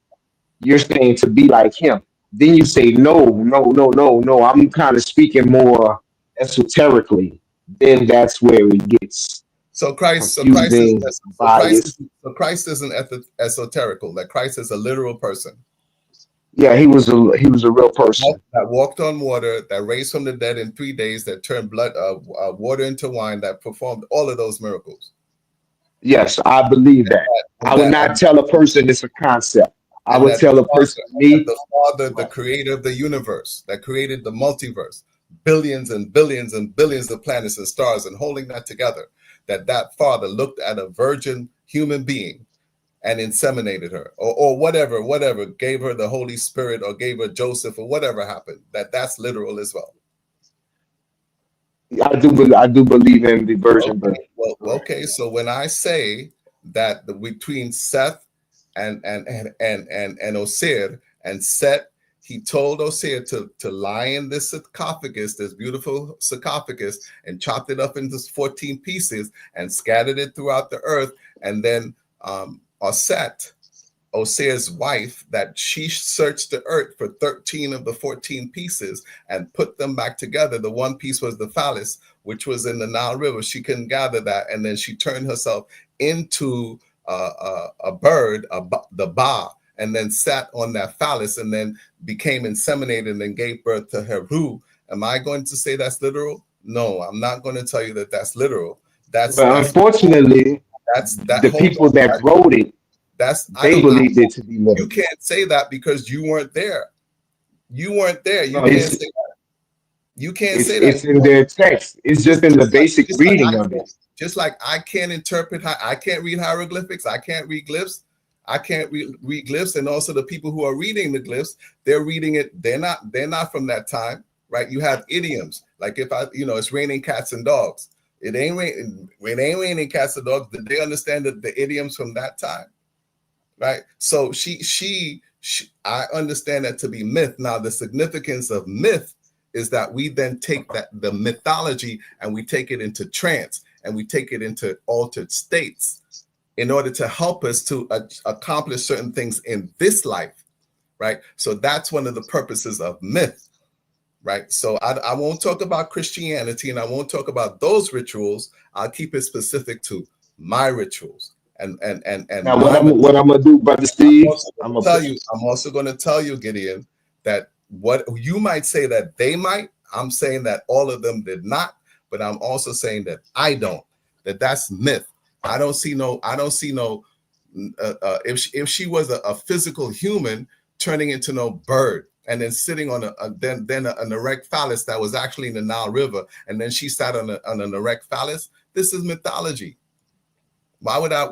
You're saying to be like him. Then you say, no, no, no, no, no. I'm kind of speaking more esoterically. Then that's where it gets
So Christ,
confusing, biased.
Christ isn't esoterical. That Christ is a literal person
Yeah, he was a real person.
that walked on water, that raised from the dead in 3 days, that turned water into wine, that performed all of those miracles.
Yes, I believe that. I
And
would
that
not tell a person it's a concept. I
and
would
that the
tell a person, me,
the creator of the universe, that created the multiverse, billions and billions and billions of planets and stars, and holding that together, that Father looked at a virgin human being and inseminated her, or whatever, gave her the Holy Spirit, or gave her Joseph, or whatever happened. That's literal as well.
I do believe in the virgin birth.
Okay, well,
Correct.
okay. So when I say that between Seth and Osir, and Set, he told Osir to lie in this sarcophagus, this beautiful sarcophagus, and chopped it up into 14 pieces and scattered it throughout the earth. And then Osset, Osir's wife, that she searched the earth for 13 of the 14 pieces and put them back together. The one piece was the phallus, which was in the Nile River. She couldn't gather that, and then she turned herself into a bird, the Ba, and then sat on that phallus, and then became inseminated and gave birth to Heru. Am I going to say that's literal? No, I'm not going to tell you that that's literal. But
unfortunately, the people that wrote it, they believed it to be literal.
You can't say that because you weren't there. You weren't there. You can't say that. You can't say that.
It's in their text. It's just in the basic reading of it.
Just like I can't I can't read hieroglyphics. I can't read glyphs. I can't read glyphs. And also the people who are reading the glyphs, they're reading it. They're not from that time, right? You have idioms. Like if it's raining cats and dogs. It ain't raining cats and dogs. Did they understand the idioms from that time? Right. So I understand that to be myth. Now, the significance of myth is that we then take the mythology and we take it into trance and we take it into altered states in order to help us to accomplish certain things in this life. Right. So that's one of the purposes of myth. Right. So I won't talk about Christianity and I won't talk about those rituals. I'll keep it specific to my rituals. And
now what I'm gonna do, Brother Steve,
I'm also going to tell you, Gideon, that what you might say that they might, I'm saying that all of them did not, but I'm also saying that I don't. That's myth. I don't see no. If she was a physical human turning into no bird and then sitting on an erect phallus that was actually in the Nile River, and then she sat on an erect phallus. This is mythology. Why would I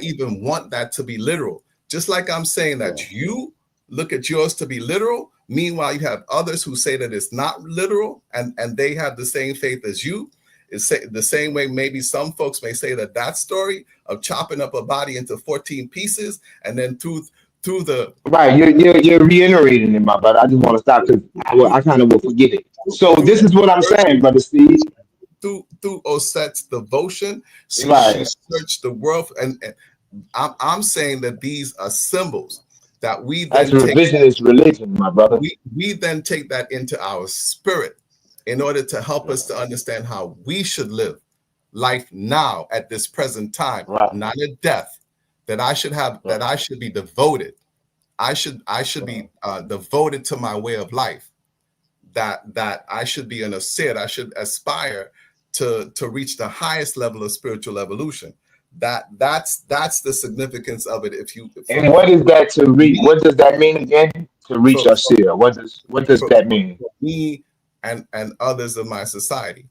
even want that to be literal? Just like I'm saying that you look at yours to be literal. Meanwhile, you have others who say that it's not literal and they have the same faith as you. It's the same way maybe some folks may say that story of chopping up a body into 14 pieces and then through the
right, you're reiterating it, my brother. I just want to stop because I kind of will forget it. So this is what I'm saying, Brother Steve.
Through Oset's devotion, she searched the world, and I'm saying that these are symbols that we then
take. Revisionist religion, my brother.
We then take that into our spirit in order to help us to understand how we should live life now at this present time, not at death. That I should have, that I should be devoted. I should be devoted to my way of life. That I should be an ascet. I should aspire to reach the highest level of spiritual evolution. That's the significance of it.
And what is that to reach? What does that mean again? To reach ascet. What does that mean?
Me and others of my society.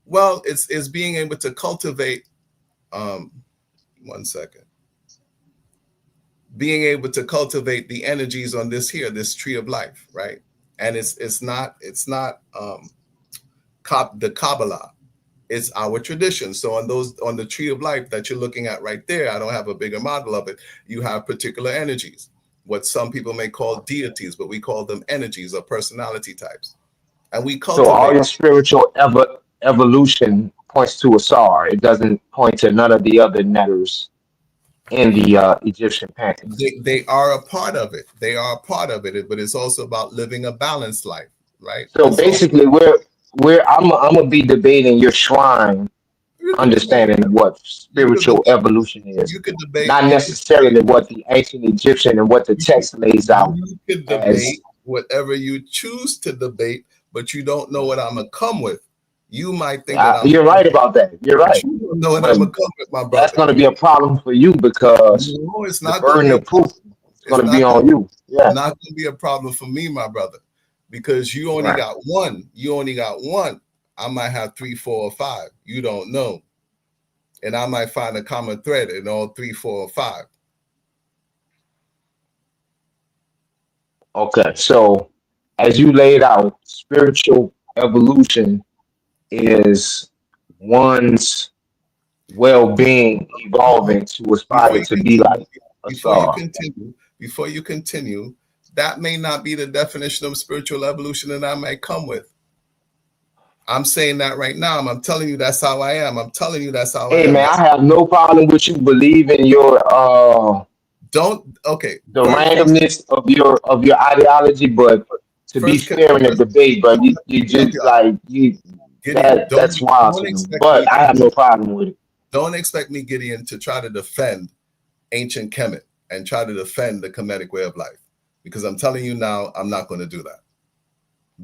Well, it's being able to cultivate. 1 second. Being able to cultivate the energies on this tree of life, right? And it's not the Kabbalah. It's our tradition. So on the tree of life that you're looking at right there, I don't have a bigger model of it. You have particular energies, what some people may call deities, but we call them energies or personality types. And we cultivate.
So all your spiritual evolution points to Asar. It doesn't point to none of the other letters in the Egyptian pantheon.
They are a part of it. They are a part of it, but it's also about living a balanced life, right?
So basically, I'm gonna be debating your shrine understanding of what spiritual evolution is.
You could debate,
not necessarily what the ancient Egyptian and what the text lays out.
You could debate whatever you choose to debate, but you don't know what I'm gonna come with. You might think
you're right about that. You're right.
You don't know what I'm gonna come with, my brother.
That's gonna be a problem for you because
it's not
the burden of proof is gonna be on you. Yeah,
it's not gonna be a problem for me, my brother, because you only got one. You only got one. I might have 3, 4, or 5. You don't know, and I might find a common thread in all 3, 4, or 5.
Okay, so as you laid out, spiritual evolution is one's well-being evolving to aspire to be like a star.
Before you continue, that may not be the definition of spiritual evolution that I might come with. I'm saying that right now. I'm telling you that's how I am. I'm telling you that's how I am.
Hey man, I have no problem with you believing your
the
randomness of your ideology, but to be
First,
fair in the debate, but you just like you
Gideon,
that's wild to
don't
me.
expect me
But I have no problem with it.
don't expect me, Gideon, to try to defend ancient Kemet and try to defend the Kemetic way of life, because I'm telling you now, I'm not going to do that.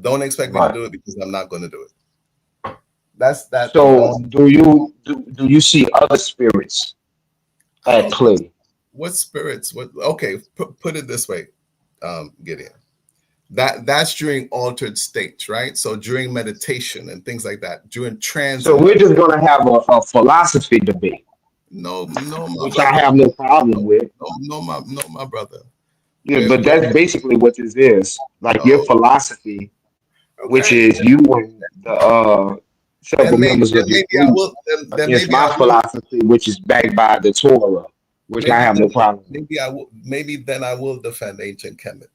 Don't expect me to
Right.
do it because I'm not going to do it. That's that.
So do you see other spirits
I
at
don't think
play?
what spirits. What? Okay, put it this way, Gideon. That's during altered states, right? So during meditation and things like that, during
So
transit.
we're just gonna have a philosophy debate,
No, no, my
which I
brother.
have no problem with.
No, my brother.
Yeah, but that's basically what this is. Like your
No.
philosophy, which
Okay.
is you and the several members
Then
of your
maybe I
group
will. Then
against
maybe I
my
will.
philosophy, which is backed by the Torah, which I have no problem with.
Maybe I will. Maybe then I will defend ancient Kemet,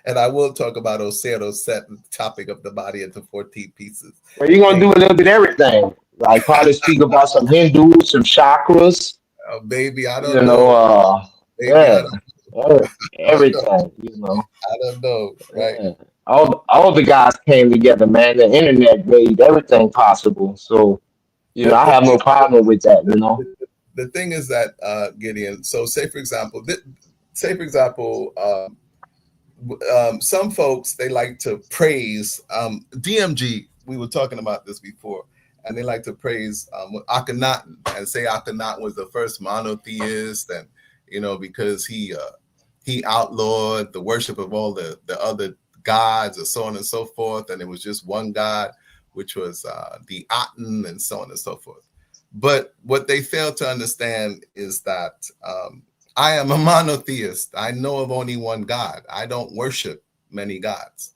and I will talk about Osero set the topic of the body into 14 pieces.
But you're gonna
Things,
do a little bit of everything. Like probably speak about some Hindus, some chakras,
maybe I
you
don't
know,
know. Maybe
yeah, uh,
I don't know.
everything, you know.
I don't know. Right.
Yeah. All the guys came together, man. The internet made everything possible. So, you know,
The
I
the
have no
thing
problem with that, you know.
the thing is that Gideon. So say for example, some folks they like to praise DMG. We were talking about this before, and they like to praise Akhenaten and say Akhenaten was the first monotheist, and because he outlawed the worship of all the other gods, and so on and so forth, and it was just one God, which was the Aten, and so on and so forth. But what they fail to understand is that I am a monotheist. I know of only one God. I don't worship many gods,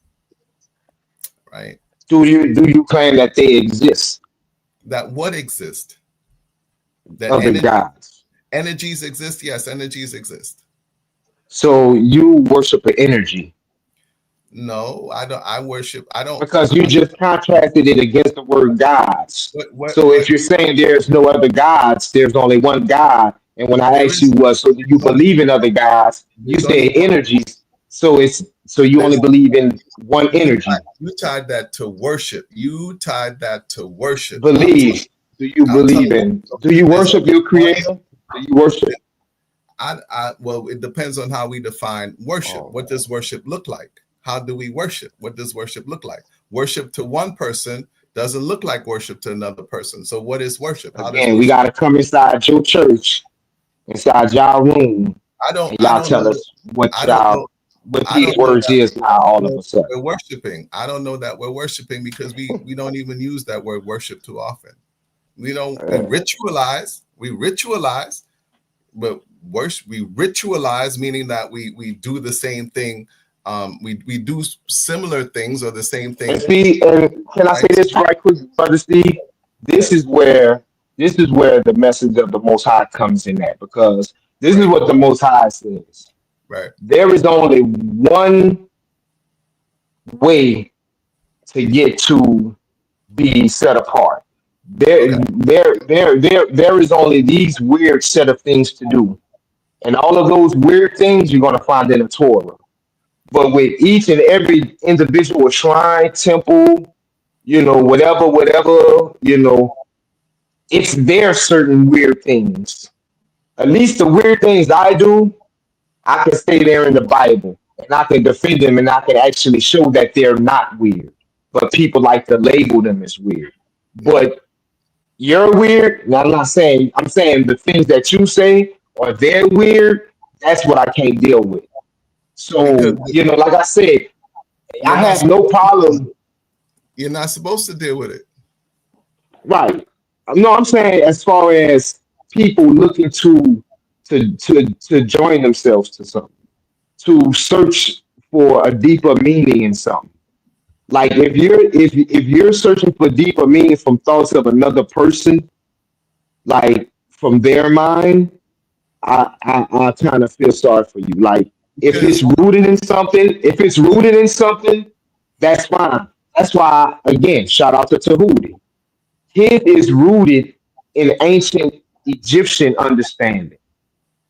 right?
Do you claim that they exist,
That what exist? That
other gods?
energies exist? Yes, energies exist.
So you worship an energy
No, I don't. I worship. I don't.
because you just contrasted it against the word gods. So if
What?
you're saying there's no other gods, there's only one God. And when I
There
asked you
is
so do you
only
believe in other gods? You
there's only
said
one.
energies. So you only
There's
believe in one energy.
you tied that to worship. You tied that to worship.
Believe. Do you
I'm
believe
telling you.
in? Do you
There's
worship
only
your
one.
creator? Do you worship?
Well, it depends on how we define worship.
Oh,
What does worship look like? How do we worship? What does worship look like? Worship to one person doesn't look like worship to another person. So what is worship? How does
again, we
worship?
gotta come inside your church, inside y'all room, and
I
y'all
don't
tell
know.
us what
I don't
y'all
know.
what
I
these
don't know
words
that
is now all of a sudden.
we're worshiping. I don't know that we're worshiping because we don't even use that word worship too often. We
Uh,
ritualize. We ritualize, but worship we ritualize, meaning that we do the same thing. We do similar things or the same
and
thing,
see, and can I say
right?
this right quick, brother Steve? This
Yes,
is where this is where the message of the Most High comes in at because this is
right,
what the Most High says.
right.
There is only one way to get to be set apart. There,
Okay.
there is only these weird set of things to do, and all of those weird things you're going to find in the Torah. But with each and every individual shrine, temple, whatever, it's their certain weird things. At least the weird things I do, I can stay there in the Bible and I can defend them and I can actually show that they're not weird. But people like to label them as weird.
Yeah.
But you're weird. And I'm saying the things that you say are they're weird. That's what I can't deal with.
Because
So, like I said,
you're
I
not
have no
supposed
problem.
you're not supposed to deal with it.
Right. No, I'm saying as far as people looking to join themselves to something, to search for a deeper meaning in something. Like if you're searching for deeper meaning from thoughts of another person, like from their mind, I kind of feel sorry for you. Like
Because
if it's rooted in something, that's fine. That's why again, shout out to Tahuti. His is rooted in ancient Egyptian understanding.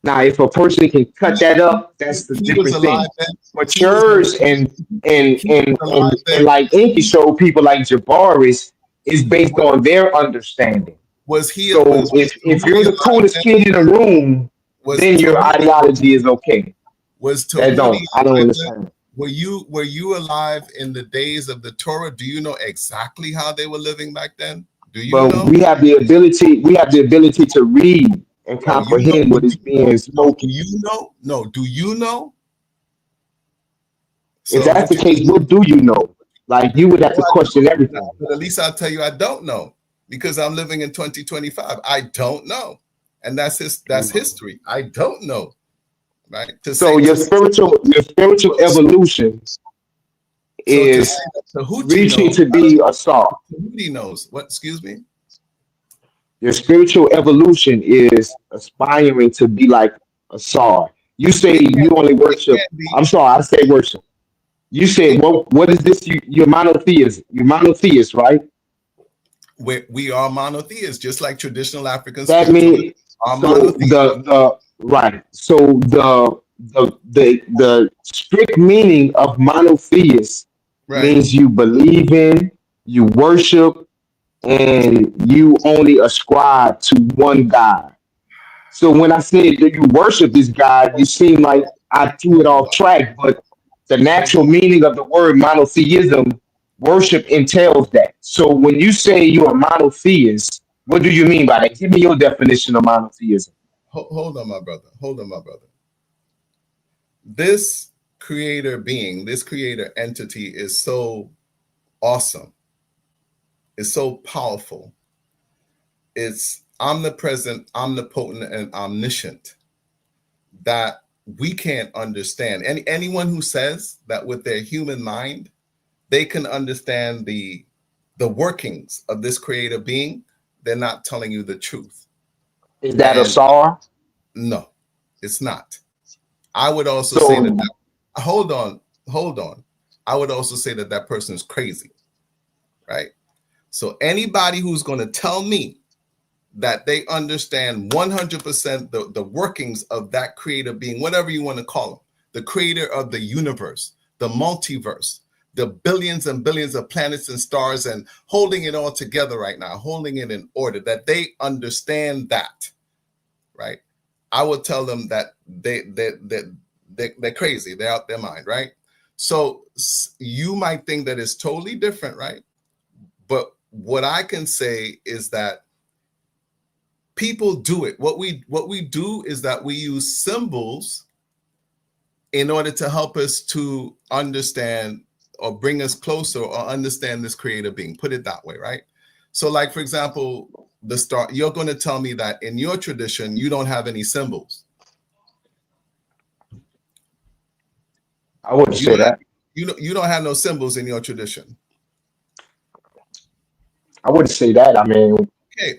Now, if a person can cut that up, that's the
He was
different thing.
alive then.
But
He was
yours and and
he
and
was alive
and,
then.
and like Inky showed people like Jabari's is based on their understanding.
Was he
So
was
if you're
Tahuti
the
alive
coolest
then?
kid in the room,
Was
then your
Tahuti
ideology is okay.
was
That
Tahuti
I don't
alive then?
understand.
Were you alive in the days of the Torah? Do you know exactly how they were living back then? Do you
But
know?
we have the ability to read and
No, you know.
comprehend what is being
No, do
spoken.
you know? No, do you know?
If
So
that's
would
the
you?
case, what do you know? Like you would have
Oh,
to
I
question
don't.
everything.
But at least I'll tell you I don't know because I'm living in 2025. I don't know, and that's history. I don't know, right?
So your spiritual evolution
To say
is
that Tahuti
reaching
knows,
to
I don't
be
know
a star.
if Tahuti knows. What? Excuse me.
Your spiritual evolution is aspiring to be like a star. You say
It
you
can't.
only
It
worship.
can't be.
I'm sorry, I say worship. You said
It,
what is this? You're monotheist. You're monotheist, right?
we are monotheists, just like traditional African
That
spiritualists
means
are
so
monotheists.
the right. So the strict meaning of monotheist
Right.
means you believe in, you worship, and you only ascribe to one God. So when I said that you worship this God, you seem like I threw it
Hold
off
on.
track, but the
Hold
natural
on.
meaning of the word monotheism, worship entails that. So when you say you're a monotheist, what do you mean by that? Give me your definition of monotheism.
Hold on, my brother. Hold on, my brother. This creator being, this creator entity is so awesome. It's so powerful. It's omnipresent, omnipotent, and omniscient that we can't understand. Anyone who says that with their human mind, they can understand the workings of this creator being, they're not telling you the truth.
Is that a
And
star?
no, it's not. I would also say
So
that hold on, hold on. I would also say that that person is crazy, right? So anybody who's going to tell me that they understand 100% the workings of that creator being, whatever you want to call him, the creator of the universe, the multiverse, the billions and billions of planets and stars, and holding it all together right now, holding it in order, that they understand that, right? I would tell them that they're crazy. They're out their mind, right? So you might think that it's totally different, right? But what I can say is that people do it. What we do is that we use symbols in order to help us to understand or bring us closer or understand this creator being. Put it that way, right? So, like for example, the star. You're going to tell me that in your tradition you don't have any symbols.
I wouldn't
You
say
don't have,
that.
you don't have no symbols in your tradition.
I wouldn't say that. I mean,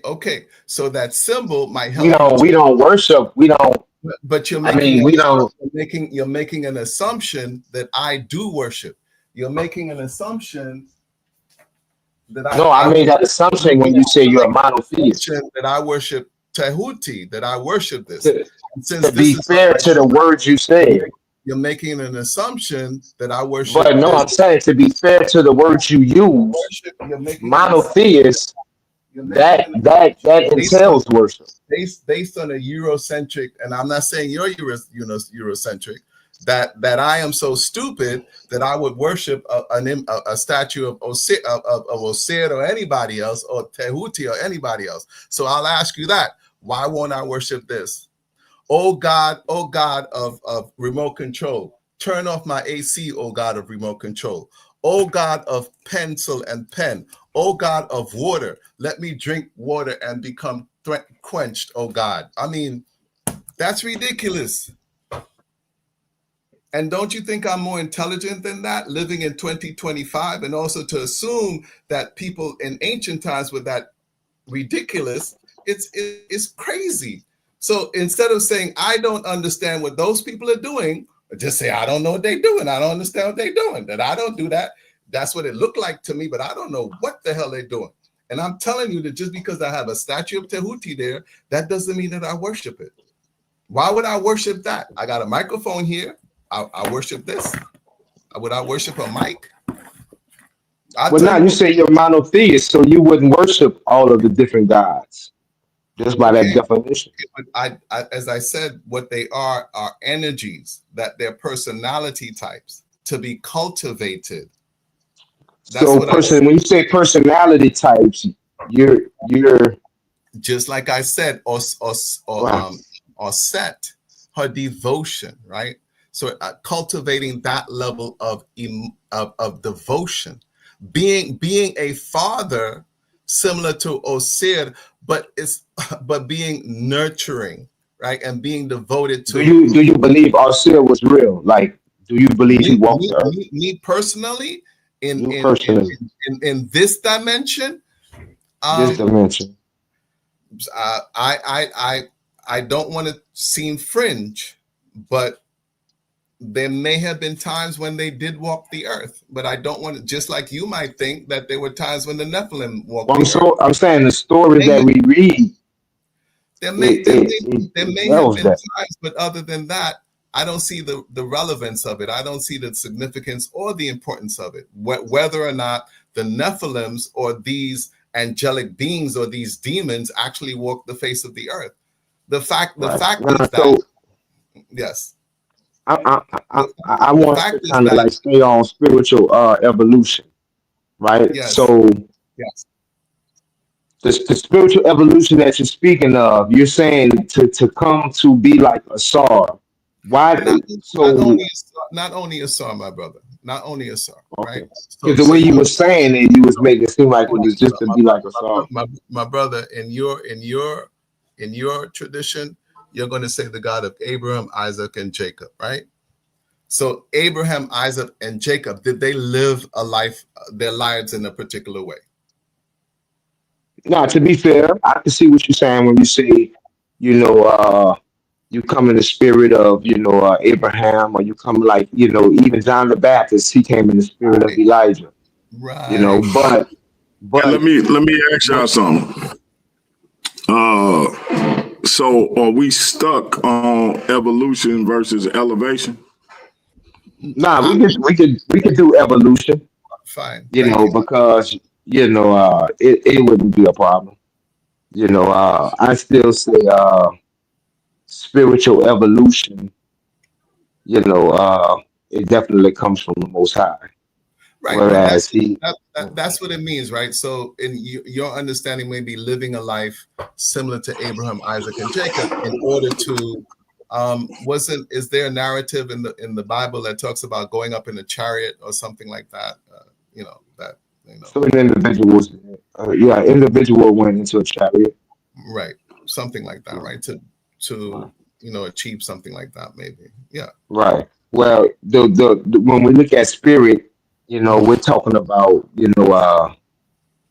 Okay. So that symbol might
we
help you
don't
to,
we don't worship. We don't.
but you're
I
making
mean, we don't.
you're making an assumption that I do worship. You're making an assumption that
No, I made that assumption when you say you're a monotheist.
that I worship Tehuti, that I worship this.
To,
And since
to
this
be
is
fair to the words you said,
you're making an assumption that I
but
worship
no,
this.
I'm saying to be fair to the words you use,
You're making an assumption.
monotheist
You're making
that
an
that
based on
entails worship.
based on a Eurocentric, and I'm not saying you're Eurocentric, that I am so stupid that I would worship a statue of Osir or anybody else, or Tehuti or anybody else. So I'll ask you that. Why won't I worship this? Oh God of remote control, turn off my AC, oh God of remote control. Oh God of pencil and pen. Oh God of water, let me drink water and become quenched, oh God. I mean, that's ridiculous. And don't you think I'm more intelligent than that, living in 2025? And also to assume that people in ancient times were that ridiculous, it's crazy. So instead of saying, I don't understand what those people are doing, just say, I don't know what they're doing. I don't understand what they're doing. That I don't do that. That's what it looked like to me, but I don't know what the hell they're doing. And I'm telling you that just because I have a statue of Tehuti there, that doesn't mean that I worship it. Why would I worship that? I got a microphone here. I worship this. Would I worship a mic?
Well, now you say you're monotheist, so you wouldn't worship all of the different gods just by that
Okay.
definition.
But as I said, what they are energies, that they're personality types to be cultivated. That's
So,
what
when you say personality types, you're
just like I said, or set her devotion, right? So cultivating that level of devotion, being a father similar to Osir, but being nurturing, right, and being devoted to.
Do you believe Osir was real? Like, do you believe he walked the earth?
Me personally, in this dimension,
this dimension.
I don't want to seem fringe, but there may have been times when they did walk the earth, but I don't want to, just like you might think that there were times when the Nephilim walked the earth.
I'm saying the stories that we read,
there may have been times, but other than that, I don't see the relevance of it. I don't see the significance or the importance of it, whether or not the Nephilims or these angelic beings or these demons actually walk the face of the earth. The fact is that, yes.
I want to kind of like stay on spiritual evolution, right?
Yes.
So
yes,
the spiritual evolution that you're speaking of, you're saying to come to be like a Asar. Why?
Not only Asar, my brother. Not only Asar, right?
Because the way you were saying it, you was making it seem like it was just to be like Asar.
My brother, in your tradition, you're going to say the God of Abraham, Isaac, and Jacob, right? So Abraham, Isaac, and Jacob, did they live their lives in a particular way?
No, to be fair, I can see what you're saying when you say, you come in the spirit of, Abraham, or you come like, even John the Baptist, he came in the spirit of Elijah.
Right.
But
let me ask y'all something. So are we stuck on evolution versus elevation?
Nah, we could do evolution.
Fine.
Because it wouldn't be a problem. I still say spiritual evolution. It definitely comes from the Most High.
Right.
Whereas
that's what it means, right? So in your understanding, maybe living a life similar to Abraham, Isaac, and Jacob, in order to is there a narrative in the Bible that talks about going up in a chariot or something like that?
So an individual went into a chariot.
Right. Something like that, right? To achieve something like that, maybe. Yeah.
Right. Well, the when we look at spirit, we're talking about, the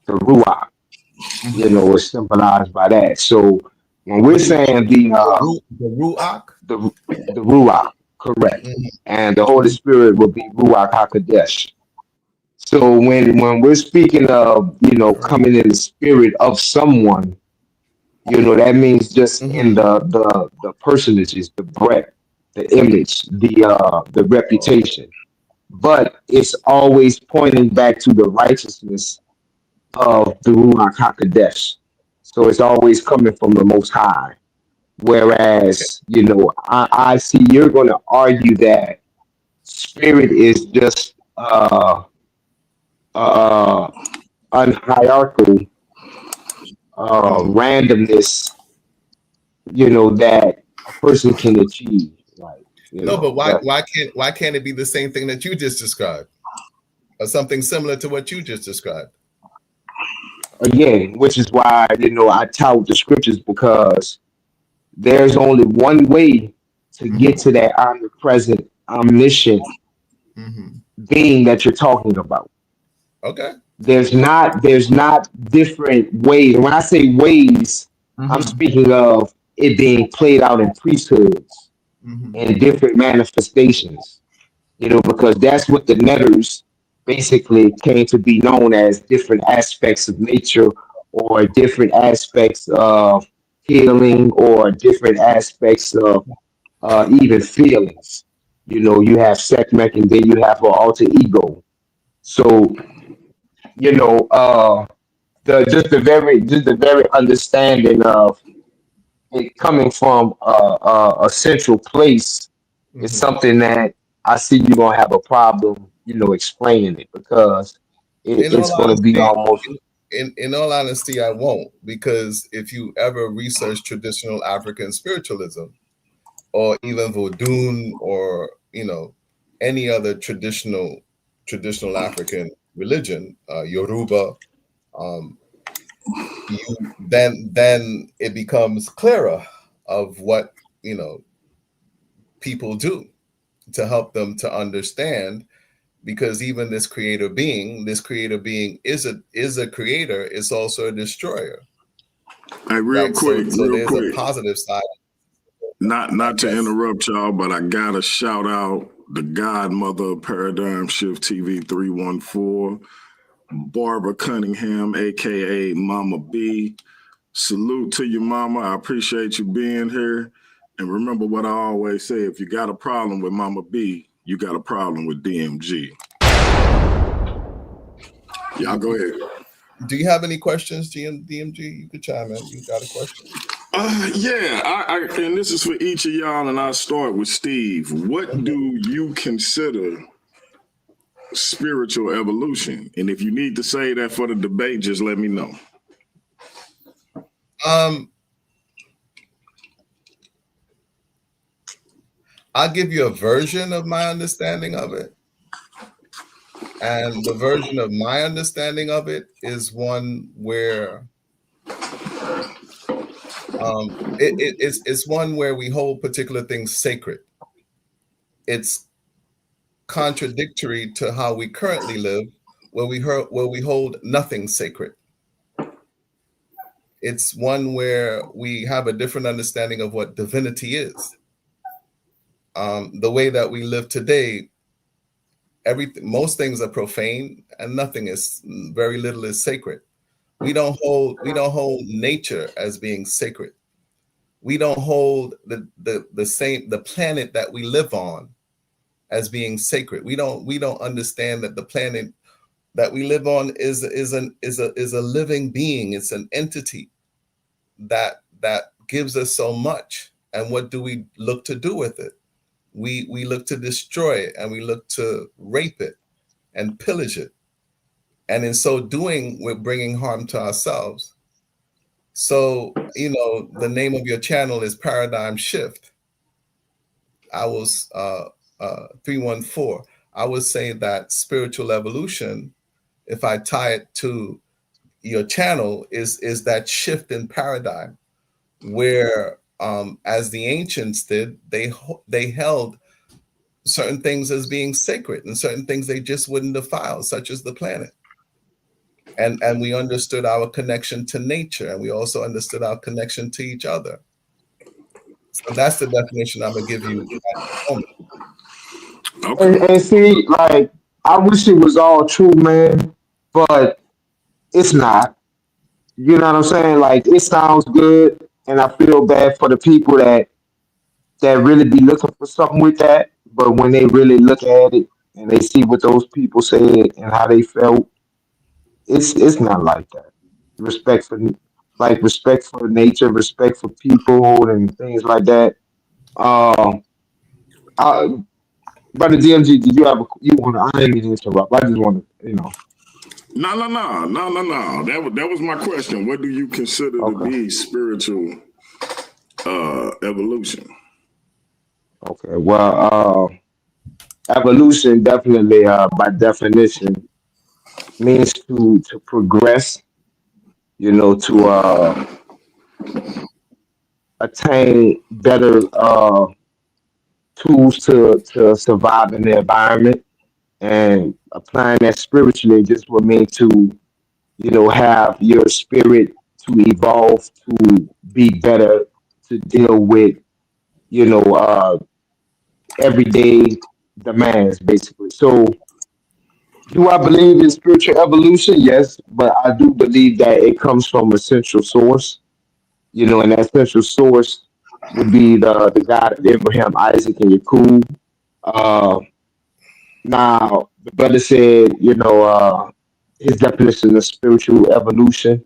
Ruach, is symbolized by that. So when we're saying the
Ruach?
The Ruach, correct. Mm-hmm. And the Holy Spirit will be Ruach HaKodesh. So when we're speaking of, coming in the spirit of someone, that means just in the personages, the breadth, the image, the reputation. But it's always pointing back to the righteousness of the Ruach HaKodesh. So it's always coming from the Most High. Whereas, I see you're going to argue that spirit is just unhierarchical randomness, that a person can achieve. Like,
but why can't it be the same thing that you just described, or something similar to what you just described?
Again, which is why I tout the scriptures, because there's only one way to get to that omnipresent, omniscient being that you're talking about.
Okay.
There's not different ways. And when I say ways, I'm speaking of it being played out in priesthoods and different manifestations. Because that's what the netters basically came to be known as, different aspects of nature or different aspects of healing or different aspects of even feelings. You have segment and then you have an alter ego. So, you know, the very understanding of it coming from a central place is
Mhm.
something that I see you're gonna have a problem, explaining it because
In
it's
all
gonna be
honesty,
almost
in all honesty, I won't, because if you ever research traditional African spiritualism or even Vodun, or any other traditional African religion, Yoruba, um, then it becomes clearer of what people do to help them to understand, because even this creator being is a creator, is also a destroyer,
Hey,
right? so so
real
there's a
quick.
positive side.
Not to
Yes.
interrupt y'all, but I gotta shout out the godmother of Paradigm Shift TV 314, Barbara Cunningham, aka Mama B. Salute to you, Mama. I appreciate you being here. And remember what I always say: if you got a problem with Mama B, you got a problem with DMG. Y'all go ahead.
Do you have any questions, DMG? You could chime in. You got a question?
Yeah, and this is for each of y'all, and I'll start with Steve. What do you consider spiritual evolution? And if you need to say that for the debate, just let me know.
I'll give you a version of my understanding of it. And the version of my understanding of it is one where it's one where we hold particular things sacred. It's contradictory to how we currently live, where we hold nothing sacred. It's one where we have a different understanding of what divinity is. The way that we live today, most things are profane, and very little is sacred. We don't hold nature as being sacred. We don't hold the planet that we live on as being sacred. We don't understand that the planet that we live on is a living being. It's an entity that gives us so much. And what do we look to do with it? We look to destroy it, and we look to rape it and pillage it. And in so doing, we're bringing harm to ourselves. So, the name of your channel is Paradigm Shift. I was 314. I would say that spiritual evolution, if I tie it to your channel, is that shift in paradigm where, as the ancients did, they held certain things as being sacred and certain things they just wouldn't defile, such as the planet. And we understood our connection to nature, and we also understood our connection to each other. So that's the definition I'm gonna give you at the moment.
Okay.
and see, like, I wish it was all true, man, but it's not. You know what I'm saying? Like, it sounds good, and I feel bad for the people that really be looking for something with that. But when they really look at it and they see what those people said and how they felt, it's not like that. Respect for respect for nature, respect for people, and things like that. Um, I, Brother DMG, did you have you want to? I ain't mean to interrupt. I just want to.
No. That was my question. What do you consider to
Okay,
be spiritual evolution?
okay. Well, evolution definitely, by definition, means to progress. To attain better tools to survive in the environment, and applying that spiritually just would mean to have your spirit to evolve to be better, to deal with you know uh everyday demands, basically. So, do I believe in spiritual evolution? Yes, but I do believe that it comes from a central source. And that special source would be the God of Abraham, Isaac, and Yakub. Uh, Now, the brother said, his definition of spiritual evolution.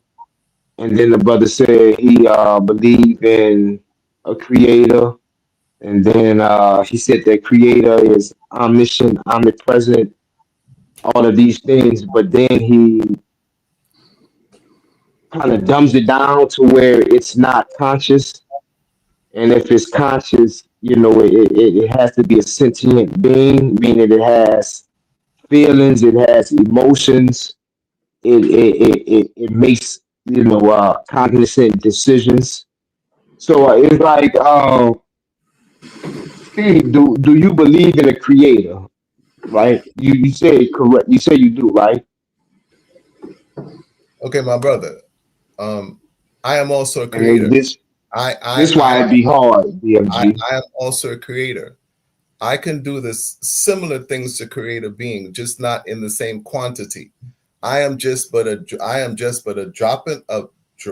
And then the brother said he believed in a creator. And then he said that creator is omniscient, omnipresent, all of these things. But then he kind of dumbs it down to where it's not conscious. And if it's conscious, it has to be a sentient being, meaning it has feelings, it has emotions, it makes cognizant decisions. So it's like, Steve, do you believe in a creator? Right? You say correct. You say you do, right?
Okay, my brother. I am also a
And
creator.
this why it'd be hard, BMG.
I am also a creator. I can do this similar things to create a being, just not in the same quantity. I am just but a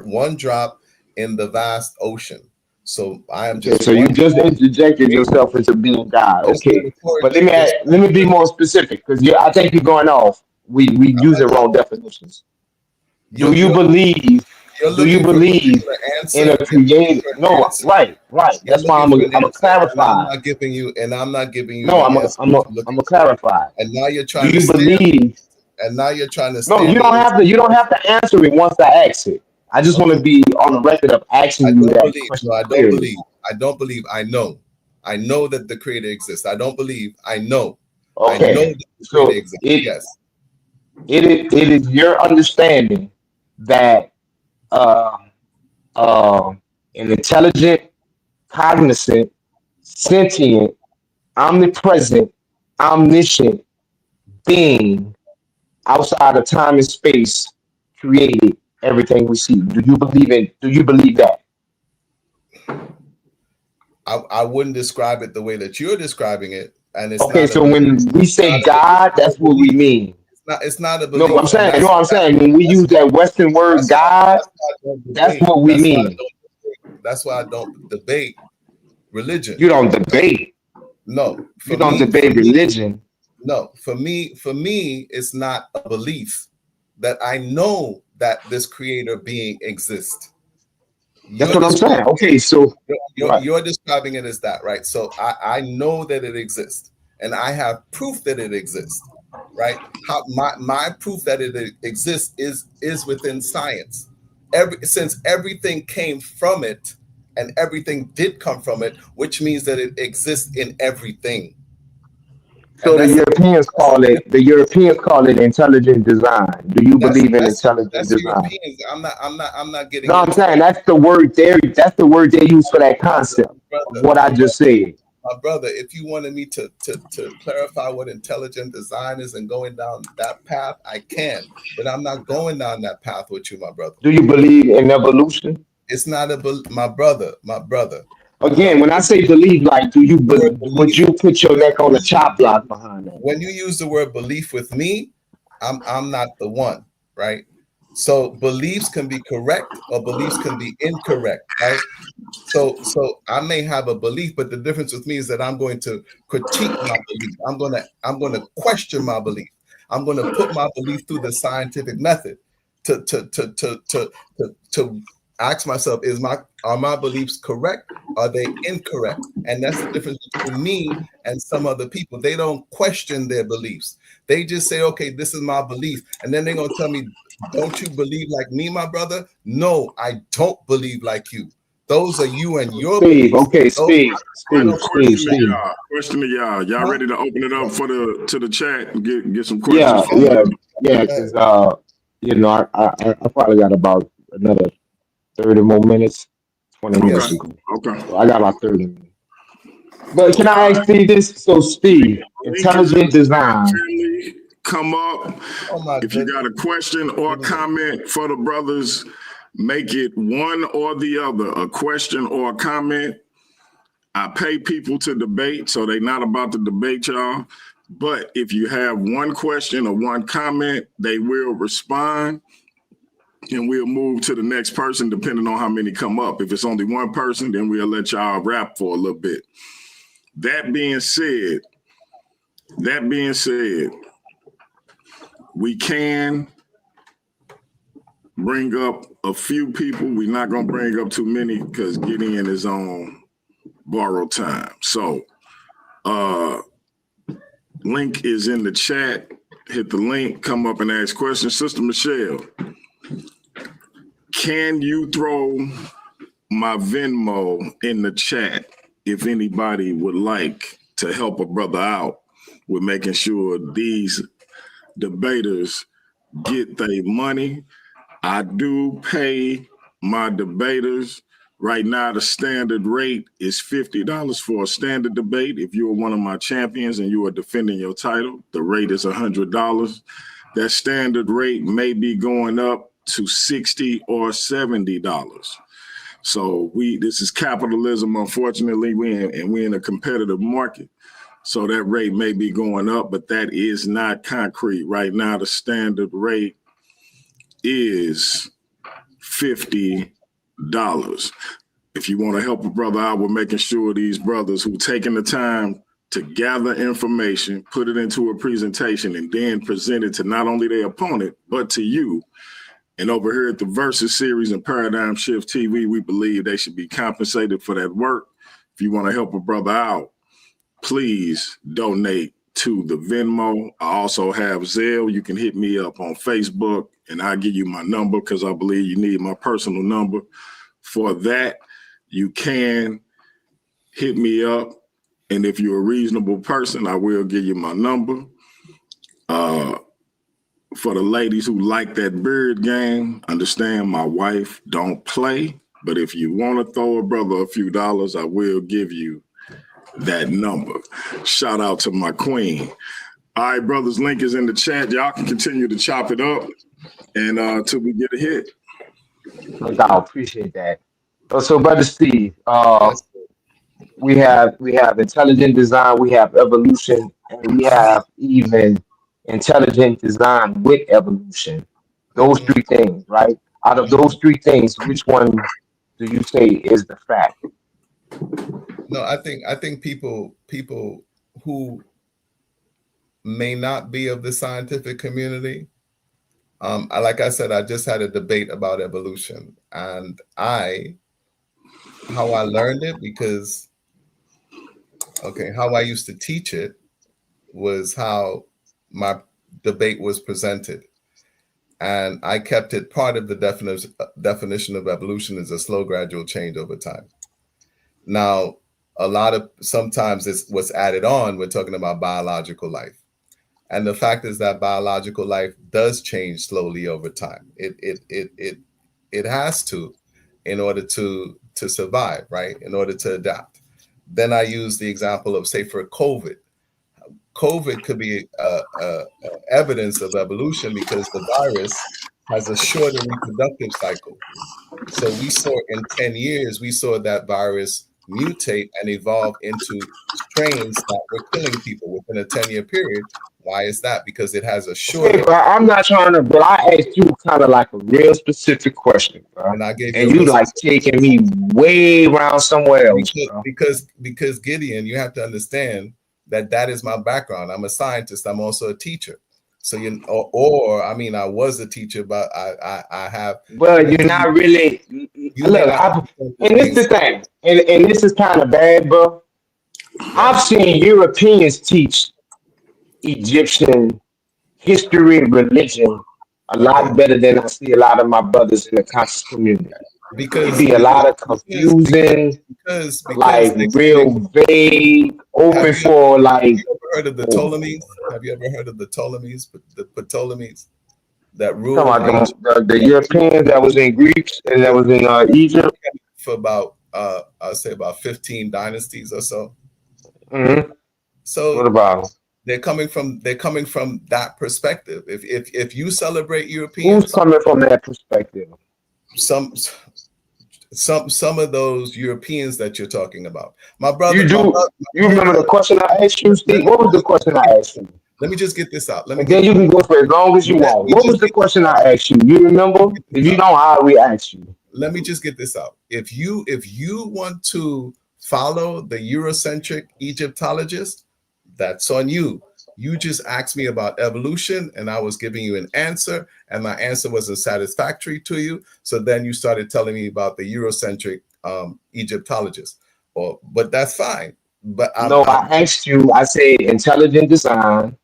one drop in the vast ocean. So I am just
Okay, so you
one
just
drop.
interjected yourself into being God.
Just
Okay, but
metaphorically,
let me be more specific because I think you're going off. We using wrong definitions. Do you
you're
believe?
you're
Do you
looking for a
believe
particular
in
answer.
a creator? No, right.
You're
That's why
looking
I'm
for an
gonna
answer,
clarify.
and I'm not giving you
No,
the answer that you're
I'm
looking
gonna
for.
clarify.
And now you're
Do
trying to
you
steer me.
believe?
And now you're trying to
No,
steer me into.
you don't have to answer it once I ask it. I just want
Okay.
to be on the record of
I
asking you
don't
that
believe. No,
question
I don't
clearly.
believe. I don't believe. I know. I know that the creator exists. I don't believe. I know. I know
Okay,
that the creator
so
exists. Yes.
it is your understanding that uh, uh, an intelligent, cognizant, sentient, omnipresent, omniscient being outside of time and space created everything we see. Do you believe that?
I wouldn't describe it the way that you're describing it, and it's
Okay,
not a
so
belief.
when we say God,
It's not a
that's what we
belief.
mean.
It's not a
No, I'm
belief, and
saying, no, I'm saying when we use that Western word God,
that's why I don't
that's
debate.
what we mean.
That's why I don't debate religion.
You don't debate.
No,
You don't debate religion.
no. For me, it's not a belief that I know that this creator being exists.
That's
You're
what I'm saying.
describing
Okay, so right.
you're describing it as that, right? So I know that it exists, and I have proof that it exists, right? How my proof that it exists is within science. Since everything came from it, and everything did come from it, which means that it exists in everything, and
So
that's a
The Europeans call it intelligent design. Do you believe in
that's
intelligent
that's
design?
Europeans. I'm not getting
No, I'm
into
saying
that,
that's the word they use for that concept of
brother.
what I just said.
My brother, if you wanted me to clarify what intelligent design is and going down that path, I can, but I'm not going down that path with you, my brother.
Do you believe in evolution?
It's not my brother, my
Again,
brother.
when I say believe, like,
The word
would
belief,
you put your neck on the chop block behind that?
when you use the word belief with me, I'm not the one, right? So beliefs can be correct or beliefs can be incorrect, right? So I may have a belief, but the difference with me is that I'm going to critique my belief. I'm gonna question my belief. I'm gonna put my belief through the scientific method to ask myself, are my beliefs correct? Are they incorrect? And that's the difference between me and some other people. They don't question their beliefs. They just say, okay, this is my belief. And then they're gonna tell me, don't you believe like me, my brother? No, I don't believe like you. Those are you and your
Steve,
beliefs.
okay,
Those
Steve.
Question to y'all. Y'all ready to open it up to the chat and get some questions
Yeah,
from them?
because I probably got about another 30 more minutes, 20 minutes
yes.
ago.
Okay.
So I got about 30 minutes. But can I ask Steve this? So Steve,
Link is in
intelligent
the chat,
design.
family. Come up.
Oh my
If you
goodness.
got a question or comment for the brothers, make it one or the other, a question or a comment. I pay people to debate, so they're not about to debate y'all. But if you have one question or one comment, they will respond. and we'll move to the next person depending on how many come up. If it's only one person, then we'll let y'all rap for a little bit. That being said, we can bring up a few people. We're not going to bring up too many because Gideon is on borrowed time. So link is in the chat. Hit the link, come up and ask questions. Sister Michelle, can you throw my Venmo in the chat if anybody would like to help a brother out with making sure these debaters get their money? I do pay my debaters. Right now, the standard rate is $50 for a standard debate. If you are one of my champions and you are defending your title, the rate is $100. That standard rate may be going up to $60 or $70. So this is capitalism. Unfortunately, we're in a competitive market. So that rate may be going up, but that is not concrete. Right now, the standard rate is $50. If you want to help a brother out with making sure these brothers who taking the time to gather information, put it into a presentation, and then present it to not only their opponent, but to you. And over here at the Versus Series and Paradigm Shift TV, we believe they should be compensated for that work. If you want to help a brother out, please donate to the Venmo. I also have Zelle. You can hit me up on Facebook, and I'll give you my number because I believe you need my personal number. For that, you can hit me up. And if you're a reasonable person, I will give you my number. For the ladies who like that beard game, understand my wife don't play. But if you want to throw a brother a few dollars, I will give you that number. Shout out to my queen. All right, brothers, link is in the chat. Y'all can continue to chop it up and until we get a hit.
I appreciate that. So, Brother Steve, we have intelligent design, we have evolution, and we have even intelligent design with evolution. Those three things, right? Out of those three things, which one do you say is the fact?
No, I think people who may not be of the scientific community, like I said, I just had a debate about evolution, and how I learned it, because how I used to teach it was how my debate was presented. And I kept it part of the definition of evolution is a slow, gradual change over time. Now, sometimes it's what's added on. We're talking about biological life. And the fact is that biological life does change slowly over time. It has to, in order to survive, right? In order to adapt. Then I use the example of, say, for COVID. COVID could be evidence of evolution because the virus has a shorter reproductive cycle. So we saw in 10 years, we saw that virus mutate and evolve into strains that were killing people within a 10-year period. Why is that? Because it has a shorter.
Hey, bro, I'm not trying to, but I asked you kind of like a real specific question, bro.
And I gave
and you like taking me way around somewhere else.
Because Gideon, you have to understand that is my background. I'm a scientist. I'm also a teacher. So I was a teacher, but I have.
Well, you're not really. And this is the thing, and this is kind of bad, bro. I've seen Europeans teach Egyptian history and religion a lot better than I see a lot of my brothers in the conscious community. Because it'd be a lot of confusing, because like real vague, open for like.
Have you ever heard of the Ptolemies? Have you ever heard of the Ptolemies? The Ptolemies that ruled
the Europeans that was in Greece and that was in Egypt
for about I'll say about 15 dynasties or so.
Mm-hmm.
So
what about them?
They're coming from that perspective. If you celebrate Europeans,
who's coming from that perspective?
Some of those Europeans that you're talking about. My brother.
You remember the question I asked you, Steve? What was the question I asked you?
Let me just get this out.
And then you can go for as long as you want. What was the question I asked you? You remember? If you don't, I re-ask you.
Let me just get this out. If you want to follow the Eurocentric Egyptologist, that's on you. You just asked me about evolution, and I was giving you an answer, and my answer wasn't satisfactory to you. So then you started telling me about the Eurocentric Egyptologist. But that's fine. But
I asked you. I said intelligent design,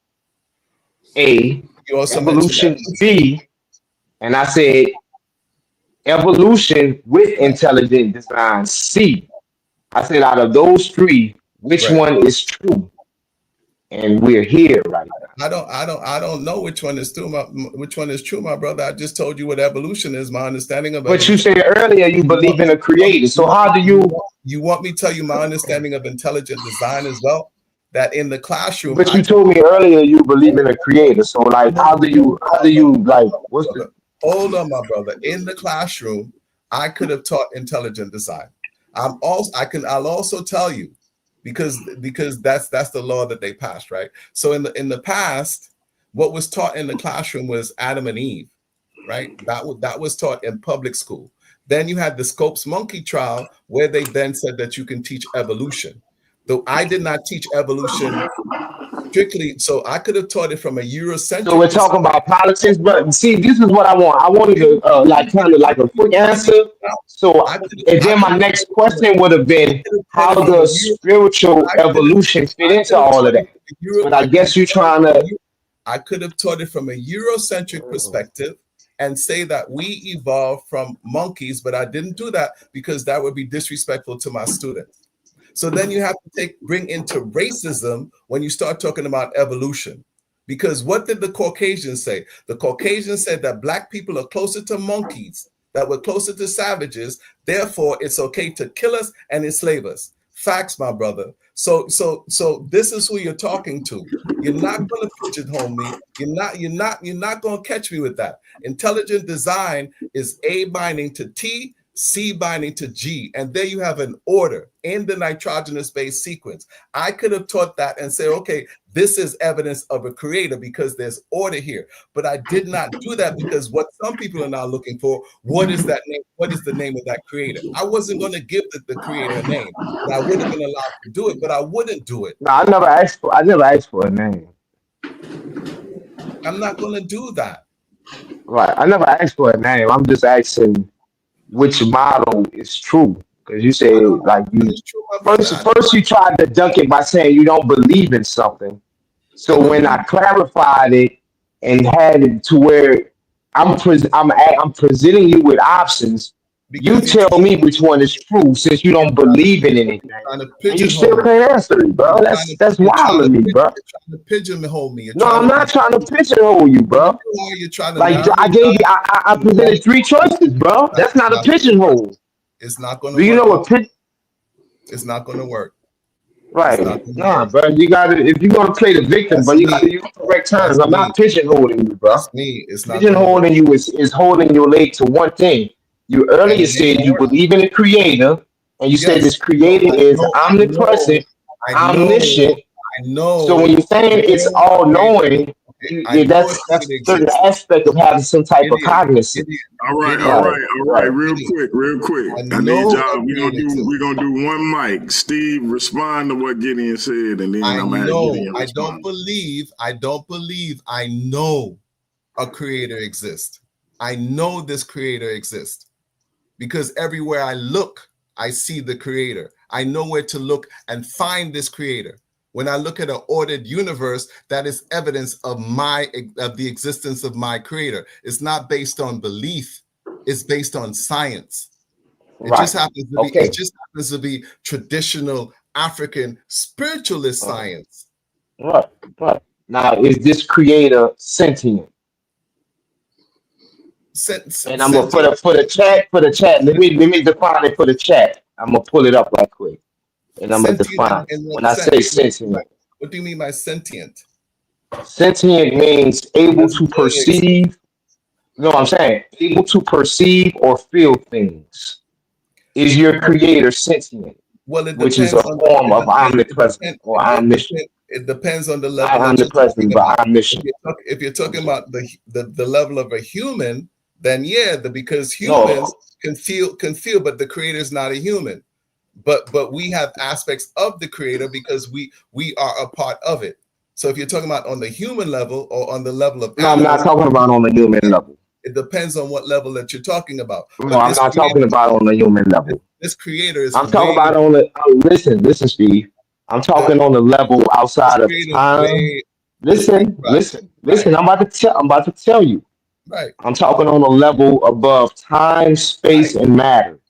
A,
you also
evolution, B, and I said evolution with intelligent design, C. I said out of those three, which one is true? And we're here right now.
I don't know which one is true. Which one is true, my brother? I just told you what evolution is. My understanding of.
But you said earlier you believe in a creator. So how do you?
You want me to tell you my understanding of intelligent design as well? That in the classroom.
But you told me earlier you believe in a creator. So like, how do you like? What's the?
Hold on, my brother. In the classroom, I could have taught intelligent design. I'll also tell you. Because that's the law that they passed, right? So in the past, what was taught in the classroom was Adam and Eve, right? That was taught in public school. Then you had the Scopes monkey trial, where they then said that you can teach evolution. Though I did not teach evolution strictly, so I could have taught it from a Eurocentric.
So we're talking about politics, but see, this is what I want. I wanted to like kind of like a quick answer. So, and then my next question would have been, how does spiritual evolution fit into all of that? But I guess you're trying to.
I could have taught it from a Eurocentric perspective and say that we evolved from monkeys, but I didn't do that because that would be disrespectful to my students. So then you have to bring into racism when you start talking about evolution. Because what did the Caucasians say? The Caucasians said that Black people are closer to monkeys, that we're closer to savages. Therefore, it's okay to kill us and enslave us. Facts, my brother. So this is who you're talking to. You're not going to pigeonhole me. You're not going to catch me with that. Intelligent design is A binding to T, C binding to G, and there you have an order in the nitrogenous-based sequence. I could have taught that and say, okay, this is evidence of a creator because there's order here. But I did not do that because what some people are now looking for, what is that name? What is the name of that creator? I wasn't going to give the creator a name. And I would have been allowed to do it, but I wouldn't do it.
No, I never asked for a name.
I'm not going to do that.
Right. I never asked for a name. I'm just asking which model is true, because you say like you first you tried to dunk it by saying you don't believe in something. So when I clarified it and had it to where I'm presenting you with options, you tell me which one is true since you don't believe in anything. And you still can't answer it, bro. That's wild to me, bro.
You're trying to pigeonhole me.
No, I'm not trying to pigeonhole you, bro.
You're trying to
like I gave you, I presented three choices, bro. That's not a pigeonhole.
It's not going to.
Do you know what
It's not going to work.
Right. Nah, bro. You gotta, if you're gonna play the victim, but you gotta use the correct terms. I'm not pigeonholing you, bro.
That's me. It's not
pigeonholing you is holding your leg to one thing. You earlier said you believe in a creator, and you said this creator is omnipresent, omniscient.
I know.
So when you're saying it's all knowing, that's a certain aspect of having some type of cognizance.
All right. Real quick. I need y'all. We're gonna do one mic. Steve, respond to what Gideon said, and then I'm gonna have Gideon respond.
I don't believe I know a creator exists. I know this creator exists because everywhere I look, I see the creator. I know where to look and find this creator. When I look at an ordered universe, that is evidence of the existence of my creator. It's not based on belief. It's based on science. It just happens to be traditional African spiritualist science.
Right. Now, is this creator sentient? And I'm gonna put for the chat. Let me define it for the chat. I'm gonna pull it up right quick. And I'm going to define when I say sentient.
What do you mean by sentient?
Sentient means able to perceive. No, I'm saying able to perceive or feel things. Is your creator sentient?
Well, it
which is a form of omnipresent or omniscient.
It depends on the
Not
level that you're talking
omnipresent, but
about.
omniscient.
If you're talking about the level of a human, then yeah, because humans
No,
can feel, but the creator is not a human. But we have aspects of the creator because we are a part of it. So if you're talking about on the human level or on the level of
no, I'm not
animals,
talking about on the human level.
it depends on what level that you're talking about.
No,
But
I'm not talking about on the human level.
this creator is
I'm talking
way
about on the listen, Steve. I'm
the
talking on the level
this
outside of
creator is
time.
way right,
Listen. I'm about to tell you.
right,
I'm talking on a level above time, space,
right,
and matter.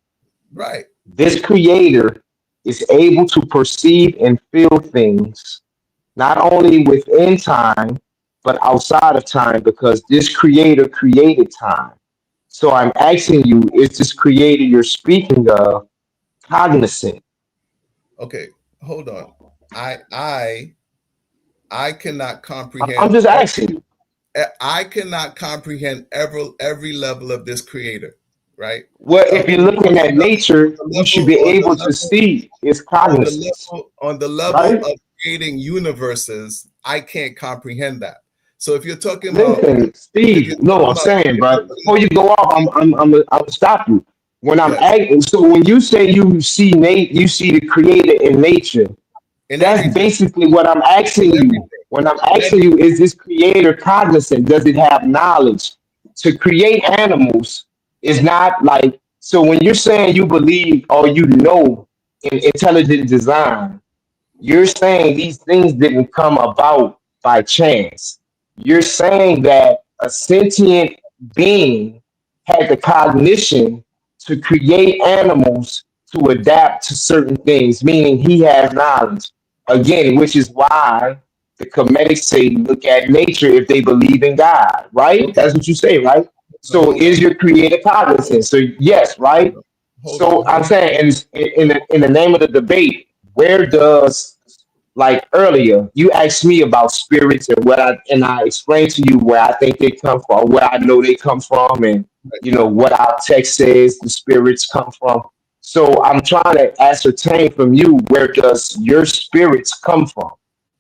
right.
This creator is able to perceive and feel things not only within time, but outside of time, because this creator created time. So I'm asking you, is this creator you're speaking of cognizant?
Okay, hold on. I cannot
I'm
comprehend.
just asking you.
I cannot comprehend every level of this creator, right?
Well, if you're looking at nature, you should be
On the
able to
level
see its cognizance,
on the level
right?
of creating universes, I can't comprehend that. So if you're talking about
Listen,
if you're
Steve. No,
talking
I'm
about
saying,
if you're
but
talking
before you go off, I'm gonna stop you. When I'm
yes,
asking, so when you say you see you see the creator in nature.
in
That's
everything,
basically what I'm
in
asking you.
everything,
When I'm
in
asking you,
everything.
is this creator cognizant? Does it have knowledge? To create animals is not like, so when you're saying you believe or you know in intelligent design, you're saying these things didn't come about by chance. You're saying that a sentient being had the cognition to create animals to adapt to certain things, meaning he has knowledge. Again, which is why the Comedics say look at nature if they believe in God, right?
Okay,
That's what you say, right?
no,
So is your creator cognizant? So yes, right? So I'm
hold
saying in the name of the debate, where does, like earlier, you asked me about spirits and I explained to you where I think they come from, where I know they come from, and what our text says the spirits come from. So I'm trying to ascertain from you, where does your spirits come from?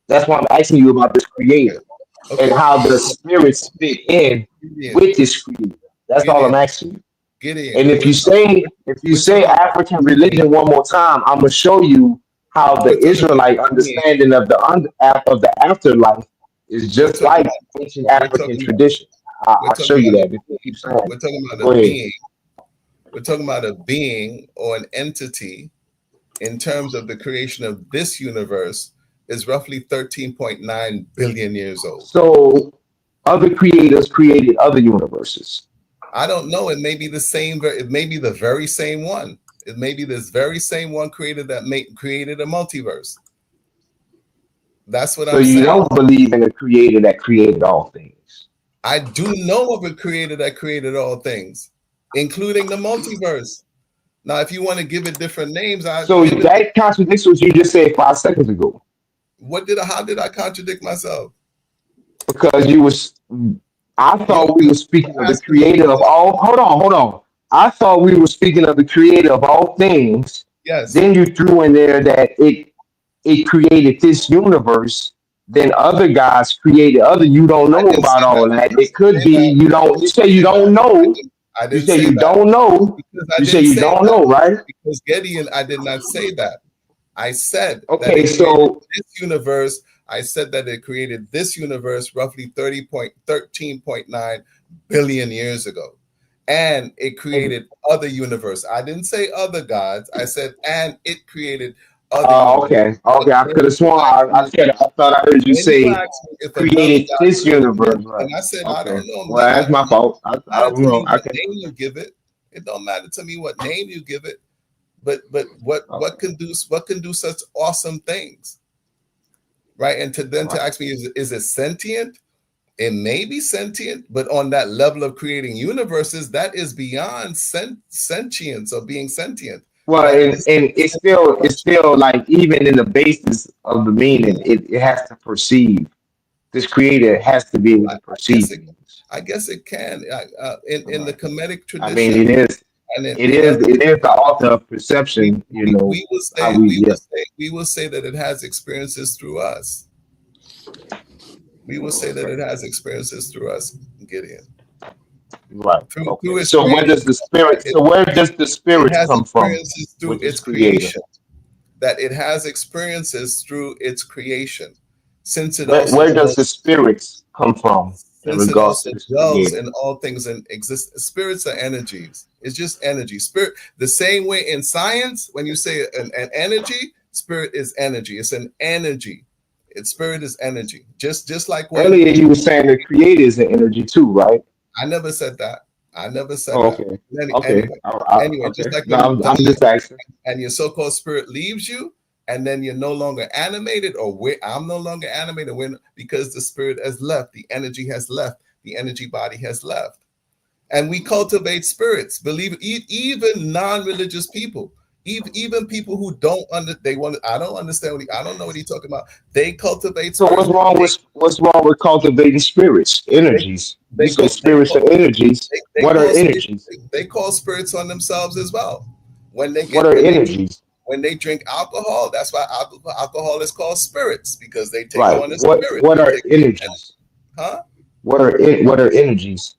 That's why I'm asking you about this creator and
okay.
how the spirits fit in
Gideon,
with this creator. That's all I'm
Gideon,
asking you.
Gideon.
And if you
We're
say
talking about
African
being.
religion one more time, I'm gonna show you how
We're
the
talking about
Israelite
being.
understanding of of the afterlife is
We're
just
talking.
like ancient
We're
African
talking about.
tradition.
We're
I'll show
talking
you
about a
that. If you keep
being.
saying,
We're talking about a
go ahead.
being. We're talking about a being or an entity in terms of the creation of this universe is roughly 13.9 billion years old.
So other creators created other universes.
I don't know. It may be the same. It may be the very same one. It may be this very same one created a multiverse. That's what
So
I'm
you
saying.
don't believe in a creator that created all things.
I do know of a creator that created all things, including the multiverse. Now, if you want to give it different names, I
So
give it.
that contradicts what you just said 5 seconds ago.
How did I contradict myself?
Because I
You
thought we were speaking of the
asking me
creator of all. Hold on. I thought we were speaking of the creator of all things.
yes.
Then you threw in there that it created this universe. Then other guys created other. You don't
I
know
didn't
about
say that.
all
I
that.
didn't
It could
say
be
that.
you
I
don't. You
didn't
say you
say that.
don't know.
I
You
didn't
say
say
you
that
don't know.
because I
You say
didn't
you
say
don't
that.
know, right?
Because Gideon, I did not say that. I said that
Okay,
it created
so
this universe. I said that it created this universe roughly 13.9 billion years ago. And it created other universe. I didn't say other gods. I said, and it created other universe.
okay,
But
I could
when
have
you
sworn.
ask me,
I thought I heard you
when you
say
ask me if another
created
God
this
created this,
universe, right?
and I said, I
Okay.
don't know.
Well, that's my fault.
It
I
doesn't matter
was
to
wrong.
me what
Okay.
name you give it. It don't matter to me what name you give it. But
Okay.
what can do such awesome things, right? And to
Right.
ask me, is it sentient? It may be sentient, but on that level of creating universes, that is beyond sentience or being sentient.
Well,
That
and,
is
and it's still like even in the basis of the meaning, it has to perceive. This creator has to be able
I,
to
I guess
perceive
it
things.
I guess it can. In the
Right.
Kemetic
I mean,
tradition, and in other,
it is the author of
we,
perception.
we will
How
say
we, yeah.
we will say that it has experiences through us. We will say that it has experiences through us, Gideon.
Right.
Through
Okay.
its
So where does the spirit?
it,
So where does the
it
spirit
has
come from
experiences through
with its
its
creator?
creation. That it has experiences through its creation, since it also
Where does
dwells
the spirits come from in
since it
regards to
also
this
dwells
creator?
in all things and exists. Spirits are energies. It's just energy. Spirit, the same way in science, when you say an energy, spirit is energy. It's an energy. Its spirit is energy. Just like when
Earlier, you were saying the creator is an energy too, right?
I never said that. I never said
Oh,
that.
okay.
Anyway,
Okay.
just
Okay.
like
No,
when you die
I'm just asking.
and your so-called spirit leaves you, and then you're no longer animated, or I'm no longer animated because the spirit has left, the energy has left, the energy body has left. And we cultivate spirits. Believe it, even non-religious people, even people who don't they want. I don't understand I don't know what he's talking about. They cultivate
So
spirits.
what's wrong with cultivating spirits, energies? You
They
say
call they
spirits
call
are energies.
they
What are
call
energies?
they call spirits on themselves as well. When they
What
get
are energies?
when they drink alcohol, that's why alcohol is called spirits, because they take
Right.
on the spirit.
What
They
are
take
energies?
huh?
What are energies?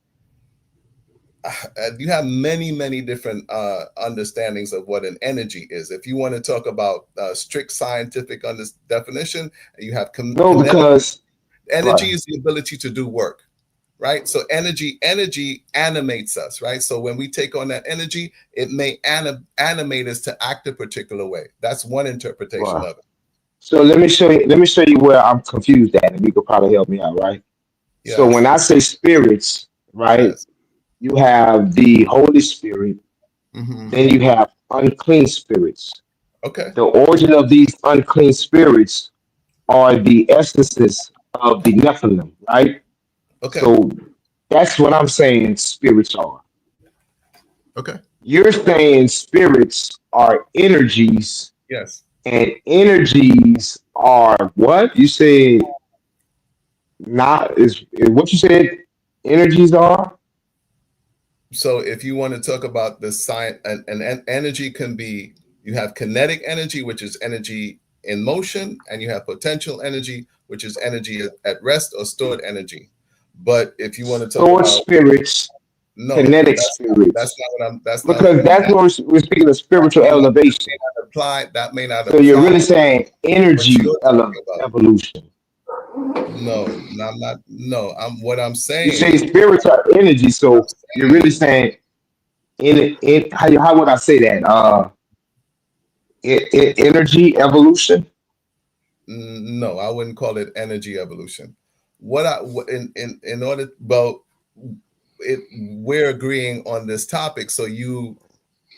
You have many different understandings of what an energy is. If you want to talk about strict scientific definition, you have
No,
kinetic
because
energy
right.
is the ability to do work, right? So energy animates us, right? So when we take on that energy, it may animate us to act a particular way. That's one interpretation
Right.
of it.
So let me show you where I'm confused at, and you could probably help me out, right? So when
Yes,
I say spirits, right,
yes.
you have the Holy Spirit,
Hmm.
then you have unclean spirits.
Okay,
The origin of these unclean spirits are the essences of the Nephilim, right?
okay,
So that's what I'm saying spirits are.
okay.
You're saying spirits are energies,
Yes.
and energies are what? You said not is what you said energies are?
So if you want to talk about the science, and energy can be, you have kinetic energy, which is energy in motion, and you have potential energy, which is energy at rest or stored energy. But if you want to talk
Stored
about
spirits,
no,
kinetic
that's
spirits.
not what I'm. That's not
Because
even
that's what we're speaking of
that
spiritual elevation.
may not apply. That may not
So you're
apply
really saying
what
energy
you're talking about.
evolution.
No, I'm not. No, I'm. What I'm
You say
saying.
spirits are energy,
I'm
so you're really
saying.
saying in how would I say that? Energy evolution.
No, I wouldn't call it energy evolution. In order, well, we're agreeing on this topic. So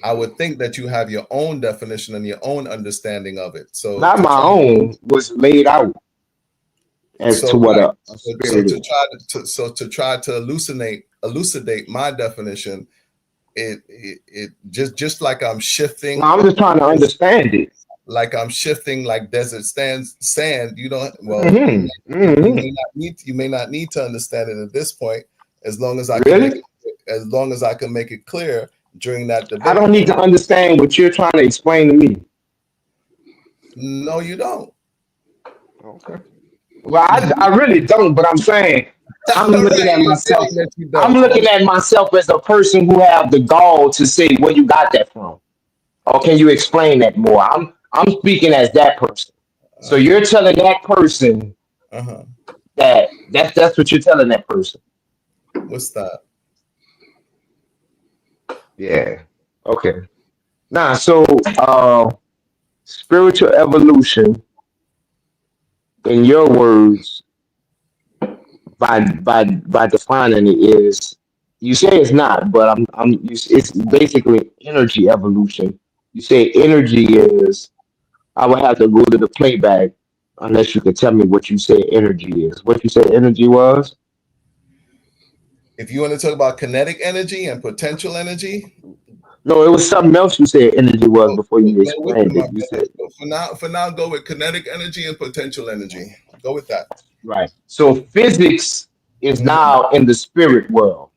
I would think that you have your own definition and your own understanding of it. So
Not my own was laid out as to what
right.
a
So
spirit
to
is.
try to try to elucidate my definition, it just like I'm
No,
shifting.
I'm just trying to understand it.
Like I'm shifting like desert sand. You don't, well,
Hmm.
you
Hmm.
may not need to understand it at this point, as long as I can make
Really?
it clear during that
I
debate.
don't need to understand what you're trying to explain to me.
No, you don't.
Okay. Well, I really don't, but I'm saying I'm
All
looking
right,
at
you're
myself.
saying that you
I'm
don't.
looking at myself as a person who have the gall to say where you got that from. Or can you explain that more? I'm speaking as that person. So
Uh-huh.
you're telling that person
Uh-huh.
that's what you're telling that person.
What's that?
Yeah. Okay. Nah, so spiritual evolution, in your words, by defining it is you say it's not, but it's basically energy evolution. You say energy is I would have to go to the playback unless you could tell me what you say energy is. What you say energy was?
If you want to talk about kinetic energy and potential energy,
No, it was something else you said energy was before you
go with
explained
them, my
it. You
brother.
said
So for now, go with kinetic energy and potential energy. Go with that.
right. So physics is
Mhm.
now in the spirit world.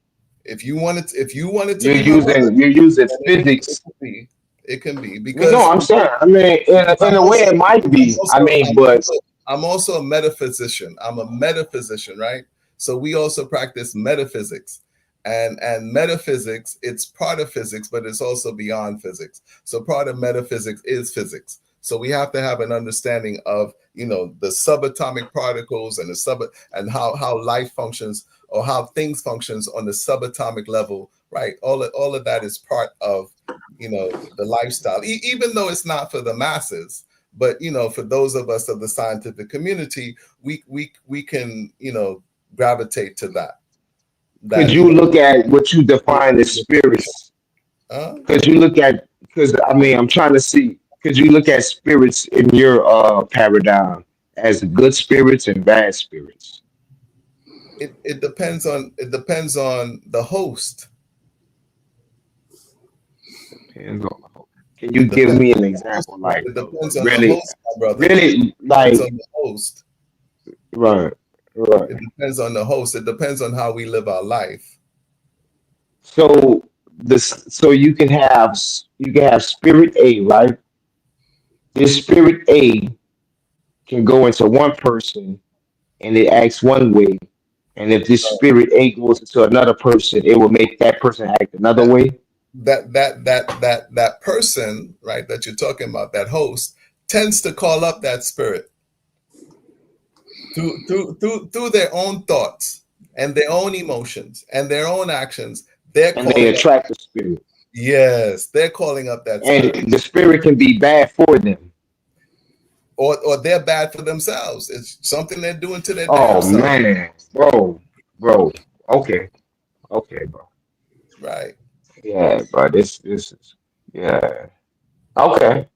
If you want it to be, my brother,
You're using
then it
physics.
can be. It can be
No,
because
I'm saying, I mean, in a way it might
I'm
be. I
also
mean,
I'm
but
also I'm also a metaphysician. I'm a metaphysician, right? So we also practice metaphysics. And metaphysics, it's part of physics, but it's also beyond physics. So part of metaphysics is physics. So we have to have an understanding of, you know, the subatomic particles and and how life functions, or how things functions on the subatomic level, right? All of that is part of, you know, the lifestyle, even though it's not for the masses. But, you know, for those of us of the scientific community, we can, you know, gravitate to that.
Could
You
you
know,
look at what you define as spirits?
uh,
Could you look at, because I mean, I'm trying to see, could you look at spirits in your paradigm as good spirits and bad spirits?
it depends on the host.
Depends on, can you
It
give
depends
me
on
an
the host.
example, like
It depends on the
really,
host, my brother.
really,
It depends on
like,
the host.
right, right.
It depends on the host. It depends on how we live our life.
So so you can have spirit A, right? This spirit A can go into one person and it acts one way, and if this spirit A goes into another person, it will make that person act another
That
way.
that person, right, that you're talking about, that host, tends to call up that spirit through their own thoughts and their own emotions and their own actions. They're
And they
calling up.
attract the spirit.
Yes, they're calling up that spirit.
And the spirit can be bad for them.
Or they're bad for themselves. It's something they're doing to their damn
Oh
self.
man, bro. Okay, okay, bro.
Right.
Yeah, bro. This is yeah. Okay.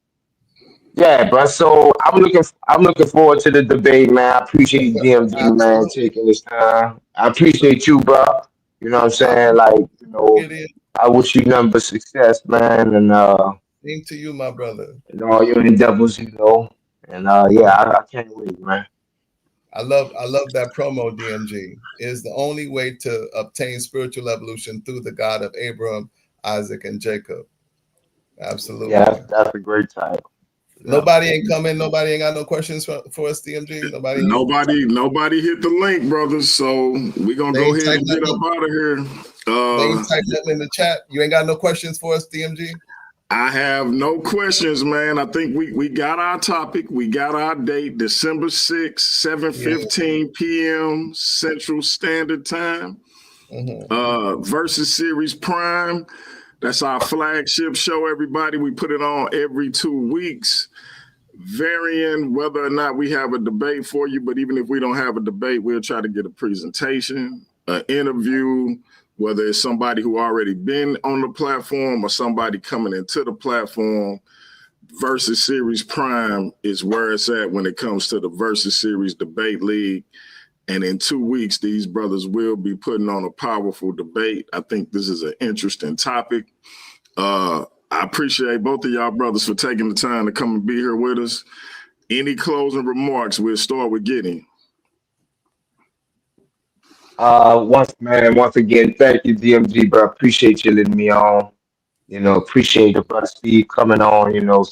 Yeah, bro. So I'm looking forward to the debate, man. I appreciate DMD, man,
Absolutely.
taking this time. I appreciate you, bro. You know what I'm saying? Like, you know,
Gideon,
I wish you nothing but success, man,
same to you, my brother.
and all your endeavors, you know. And yeah, I can't wait, man.
I love that promo, DMG. Is the only way to obtain spiritual evolution through the God of Abraham, Isaac, and Jacob.
Yeah,
Absolutely.
that's a great title. Yeah.
Nobody ain't coming. Nobody ain't got no questions for us, DMG. Nobody.
Nobody hit the link, brothers. So we're gonna
They
go
ain't
ahead
typed
and get
nothing.
up out of here.
They ain't
Uh
typed nothing in the chat. You ain't got no questions for us, DMG.
I have no questions, man. I think we got our topic. We got our date, December 6th,
Yeah.
7:15 p.m. Central Standard Time.
Hmm.
Versus Series Prime. That's our flagship show, everybody. We put it on every 2 weeks, varying whether or not we have a debate for you. But even if we don't have a debate, we'll try to get a presentation, an interview, whether it's somebody who already been on the platform or somebody coming into the platform. Versus Series Prime is where it's at when it comes to the Versus Series Debate League. And in 2 weeks, these brothers will be putting on a powerful debate. I think this is an interesting topic. I appreciate both of y'all brothers for taking the time to come and be here with us. Any closing remarks? We'll start with Gideon.
Once again, thank you, DMG, bro. Appreciate you letting me on. You know, appreciate the brother Steve coming on, you know,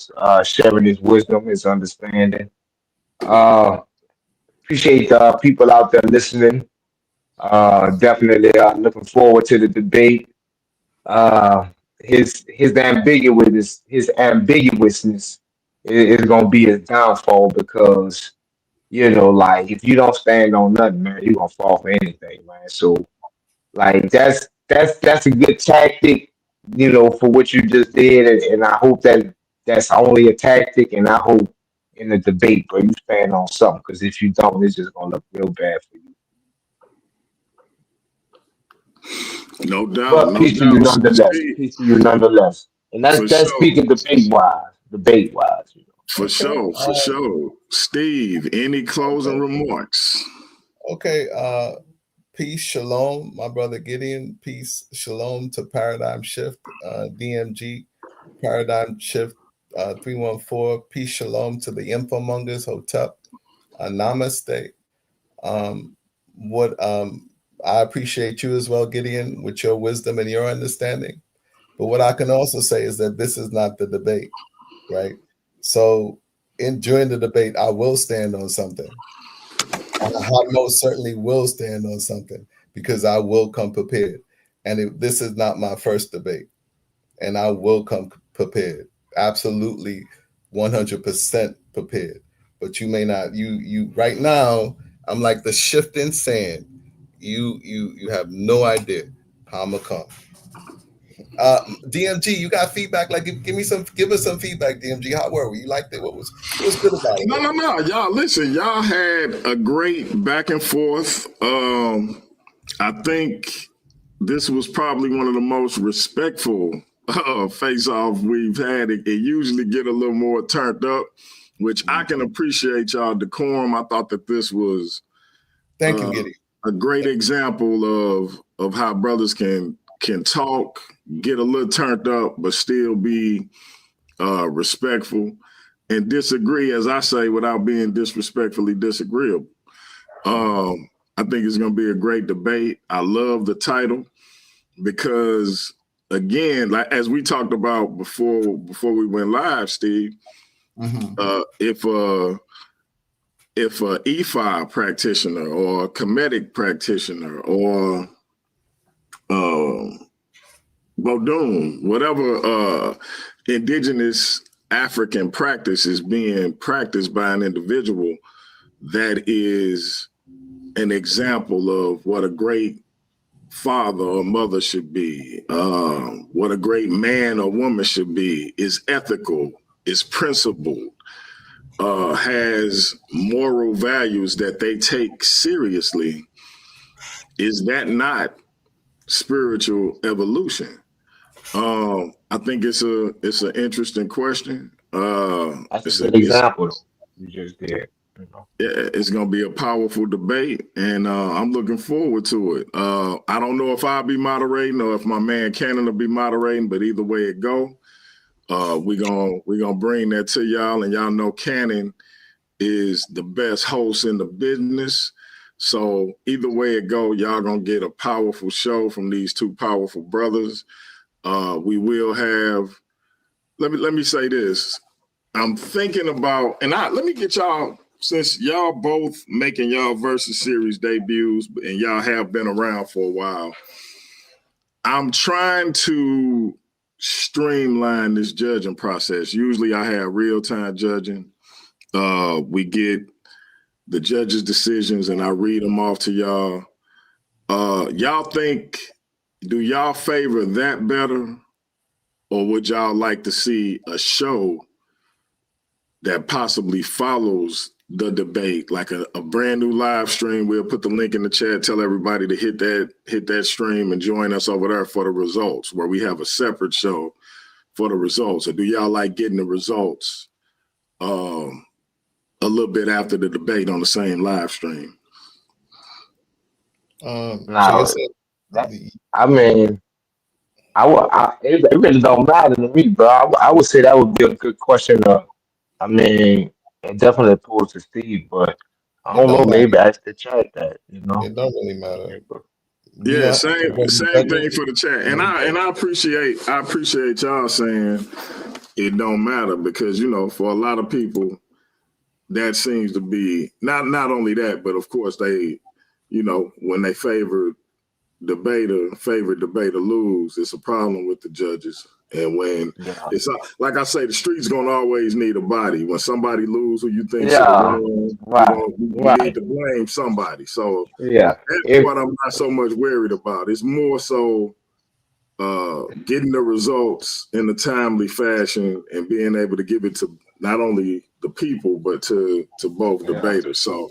sharing his wisdom, his understanding. Uh, appreciate the people out there listening. Definitely looking forward to the debate. Uh, his ambiguousness is gonna be his downfall because you know, like if you don't stand on nothing, man, you're gonna fall for anything, man. So like that's a good tactic, you know, for what you just did, and I hope that that's only a tactic, and I hope in the debate, bro, you stand on something, because if you don't, it's just gonna look real bad for you.
No doubt,
But
no
peace to you
doubt.
nonetheless.
Steve,
Peace to you nonetheless. And
for
that's
sure,
speaking debate wise, you know.
for
Okay.
sure, for sure. Steve, any closing
Okay.
remarks?
Okay. Peace, shalom, my brother Gideon. Peace, shalom to Paradigm Shift, DMG, Paradigm Shift 314. Peace, shalom to the Infomongers, Hotep, Namaste. What I appreciate you as well, Gideon, with your wisdom and your understanding. But what I can also say is that this is not the debate, right? So during the debate, I will stand on something. I most certainly will stand on something because I will come prepared. And this is not my first debate, and I will come prepared. Absolutely 100% prepared. But you may not, you right now, I'm like the shifting sand. You have no idea how I'm gonna come. DMG, you got feedback? Like, give us some feedback, DMG. How were we? You liked it? What was good about it?
No. Y'all listen, y'all had a great back and forth. I think this was probably one of the most respectful face-off we've had. It usually get a little more turned up, which I can appreciate y'all decorum. I thought that this was
Thank you, Gideon.
a great example of how brothers can talk, get a little turned up, but still be respectful and disagree, as I say, without being disrespectfully disagreeable. I think it's going to be a great debate. I love the title because, again, like as we talked about before we went live, Steve, if a E5 practitioner or a Kemetic practitioner or Bodum, whatever indigenous African practice is being practiced by an individual that is an example of what a great father or mother should be, what a great man or woman should be, is ethical, is principled, has moral values that they take seriously. Is that not spiritual evolution? I think it's an interesting question.
That's a good example you just did.
Yeah, it's going to be a powerful debate, and I'm looking forward to it. I don't know if I'll be moderating or if my man Cannon will be moderating, but either way it go, we're gonna bring that to y'all, and y'all know Cannon is the best host in the business. So either way it go, y'all gonna get a powerful show from these two powerful brothers. We will have. Let me say this. I'm thinking about, and let me get y'all. Since y'all both making y'all Versus Series debuts and y'all have been around for a while, I'm trying to streamline this judging process. Usually I have real-time judging. We get the judges' decisions and I read them off to y'all. Do y'all favor that better? Or would y'all like to see a show that possibly follows the debate, like a brand new live stream? We'll put the link in the chat, tell everybody to hit that stream and join us over there for the results, where we have a separate show for the results. Or do y'all like getting the results a little bit after the debate on the same live stream?
It really don't matter to me, bro. I would say that would be a good question. It definitely pulls to Steve, but I don't know. Maybe ask the chat that,
It don't really matter.
Yeah, same thing for the chat, and I appreciate y'all saying it don't matter, because for a lot of people that seems to be not only that, but of course they, when they favorite debater lose, it's a problem with the judges. And when it's like I say, the street's gonna always need a body. When somebody lose who you think should have won, you need to blame somebody. So that's what I'm not so much worried about. It's more so getting the results in a timely fashion and being able to give it to not only the people but to both debaters. So,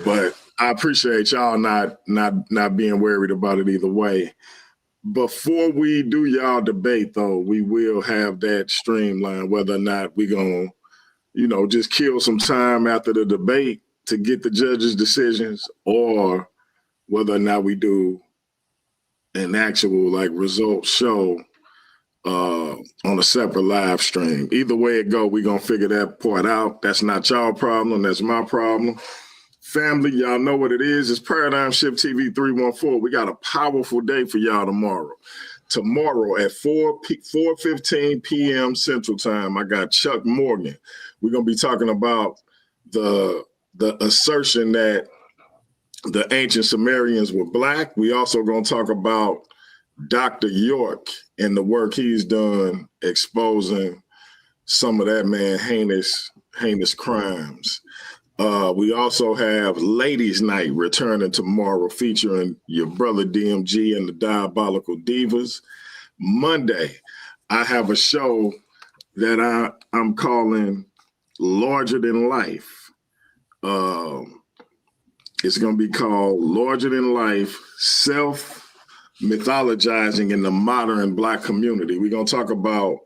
but I appreciate y'all not being worried about it either way. Before we do y'all debate, though, we will have that streamline, whether or not we're going to, just kill some time after the debate to get the judges' decisions, or whether or not we do an actual results show on a separate live stream. Either way it go, we're going to figure that part out. That's not y'all problem. That's my problem. Family, y'all know what it is. It's Paradigm Shift TV 314. We got a powerful day for y'all tomorrow. Tomorrow at 4:15 p.m. Central Time, I got Chuck Morgan. we're going to be talking about the assertion that the ancient Sumerians were black. We also going to talk about Dr. York and the work he's done exposing some of that man heinous crimes. We also have Ladies Night returning tomorrow, featuring your brother DMG and the Diabolical Divas. Monday, I have a show that I'm calling Larger Than Life. It's going to be called Larger Than Life, Self-Mythologizing in the Modern Black Community. We're going to talk about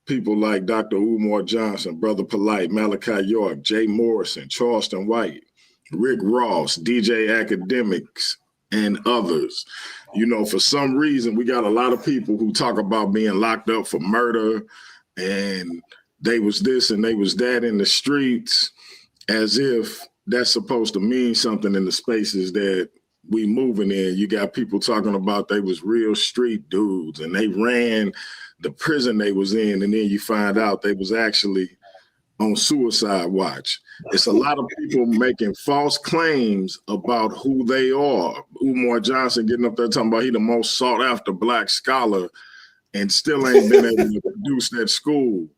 people like Dr. Umar Johnson, Brother Polite, Malachi York, Jay Morrison, Charleston White, Rick Ross, DJ Academics, and others. You know, for some reason, we got a lot of people who talk about being locked up for murder and they was this and they was that in the streets, as if that's supposed to mean something in the spaces that we moving in. You got people talking about they was real street dudes and they ran the prison they was in, and then you find out they was actually on suicide watch. It's a lot of people making false claims about who they are. Umar Johnson getting up there talking about he the most sought after black scholar and still ain't been able to produce that school.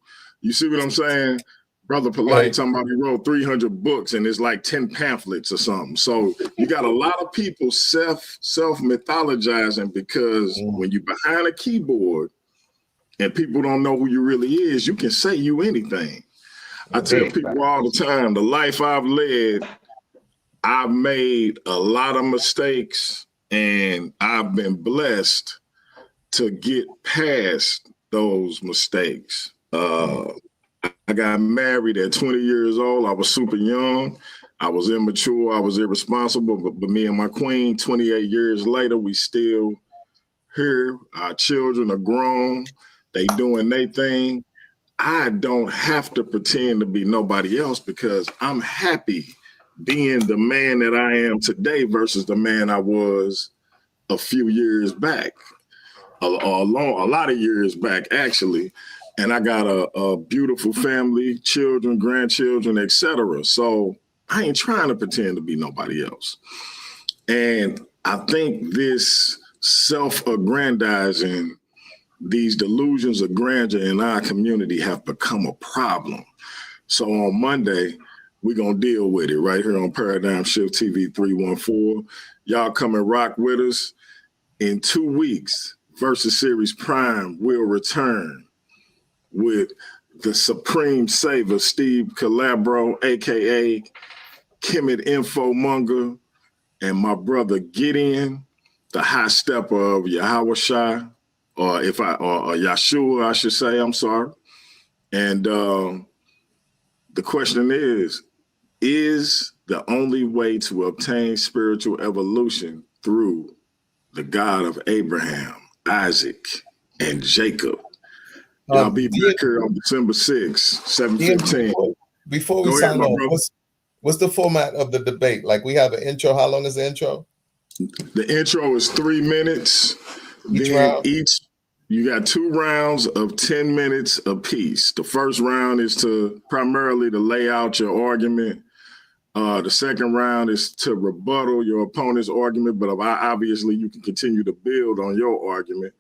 You see what I'm saying? Brother Polite talking about he wrote 300 books and it's like 10 pamphlets or something. So you got a lot of people self-mythologizing because when you're behind a keyboard and people don't know who you really is, you can say you anything. I tell people all the time, the life I've led, I've made a lot of mistakes and I've been blessed to get past those mistakes. I got married at 20 years old. I was super young. I was immature. I was irresponsible. But me and my queen, 28 years later, we still here. Our children are grown. They doing their thing. I don't have to pretend to be nobody else because I'm happy being the man that I am today versus the man I was a few years back, a lot of years back, actually. And I got a beautiful family, children, grandchildren, etc. So I ain't trying to pretend to be nobody else. And I think this self-aggrandizing, these delusions of grandeur in our community have become a problem. So on Monday, we're going to deal with it right here on Paradigm Shift TV 314. Y'all come and rock with us. In 2 weeks, Versus Series Prime will return with the Supreme Saver, Steve Caballero, a.k.a. Kemet Infomonger, and my brother Gideon, the high stepper of Yahushua, or Yahshua, I should say, I'm sorry. And the question is the only way to obtain spiritual evolution through the God of Abraham, Isaac, and Jacob? Y'all be back here on December 6th, 7:15.
Before we sign off, what's the format of the debate? Like, we have an intro. How long is the intro?
The intro is 3 minutes. You got 2 rounds of 10 minutes apiece. The first round is primarily to lay out your argument. The second round is to rebuttal your opponent's argument, but obviously you can continue to build on your argument.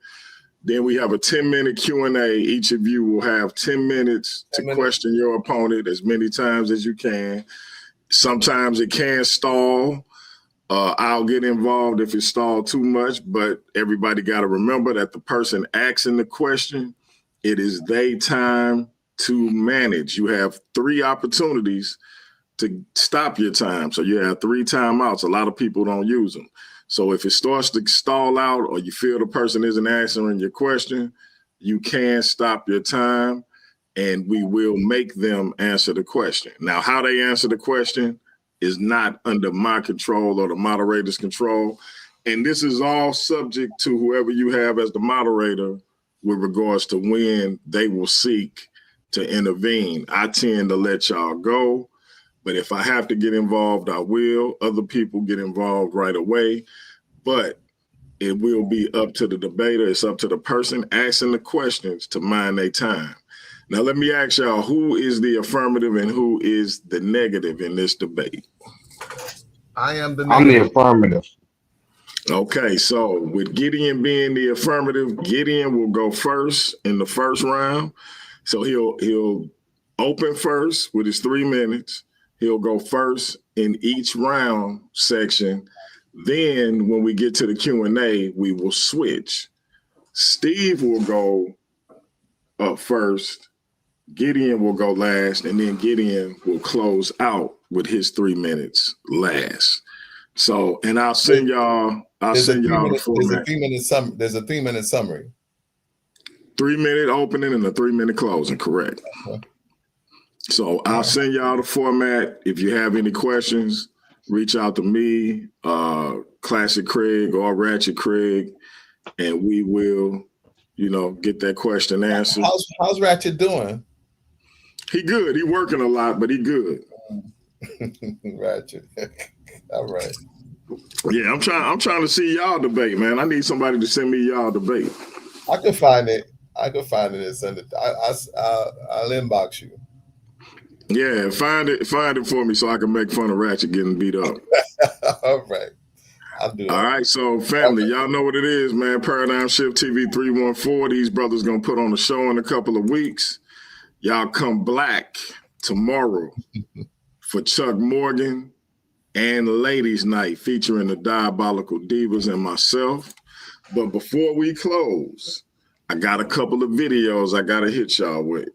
Then we have a 10-minute Q&A. Each of you will have 10 minutes to question your opponent as many times as you can. Sometimes it can stall. I'll get involved if it stalled too much, but everybody got to remember that the person asking the question, it is their time to manage. You have 3 opportunities to stop your time. So you have 3 timeouts. A lot of people don't use them. So if it starts to stall out or you feel the person isn't answering your question, you can stop your time and we will make them answer the question. Now, how they answer the question is not under my control or the moderator's control. And this is all subject to whoever you have as the moderator with regards to when they will seek to intervene. I tend to let y'all go. But if I have to get involved, I will. Other people get involved right away. But it will be up to the debater. It's up to the person asking the questions to mind their time. Now, let me ask y'all, who is the affirmative and who is the negative in this debate?
I am the
I'm the
negative.
affirmative.
Okay, so with Gideon being the affirmative, Gideon will go first in the first round. So he'll open first with his 3 minutes. He'll go first in each round section. Then when we get to the Q&A, we will switch. Steve will go up first. Gideon will go last, and then Gideon will close out with his 3 minutes last. So, and I'll send y'all the format.
There's a 3-minute summary.
3-minute opening and a 3-minute closing, correct. So I'll send y'all the format. If you have any questions, reach out to me, Classic Craig or Ratchet Craig, and we will, get that question answered.
How's Ratchet doing?
He good. He working a lot, but he good.
Ratchet. All right.
Yeah, I'm trying to see y'all debate, man. I need somebody to send me y'all debate.
I could find it. And send it. I'll inbox you.
Yeah, find it for me so I can make fun of Ratchet getting beat up.
All right. I'll do it.
All right, so family, y'all know what it is, man. Paradigm Shift TV 314. These brothers gonna put on a show in a couple of weeks. Y'all come black tomorrow for Chuck Morgan and Ladies Night featuring the Diabolical Divas and myself. But before we close, I got a couple of videos I gotta hit y'all with.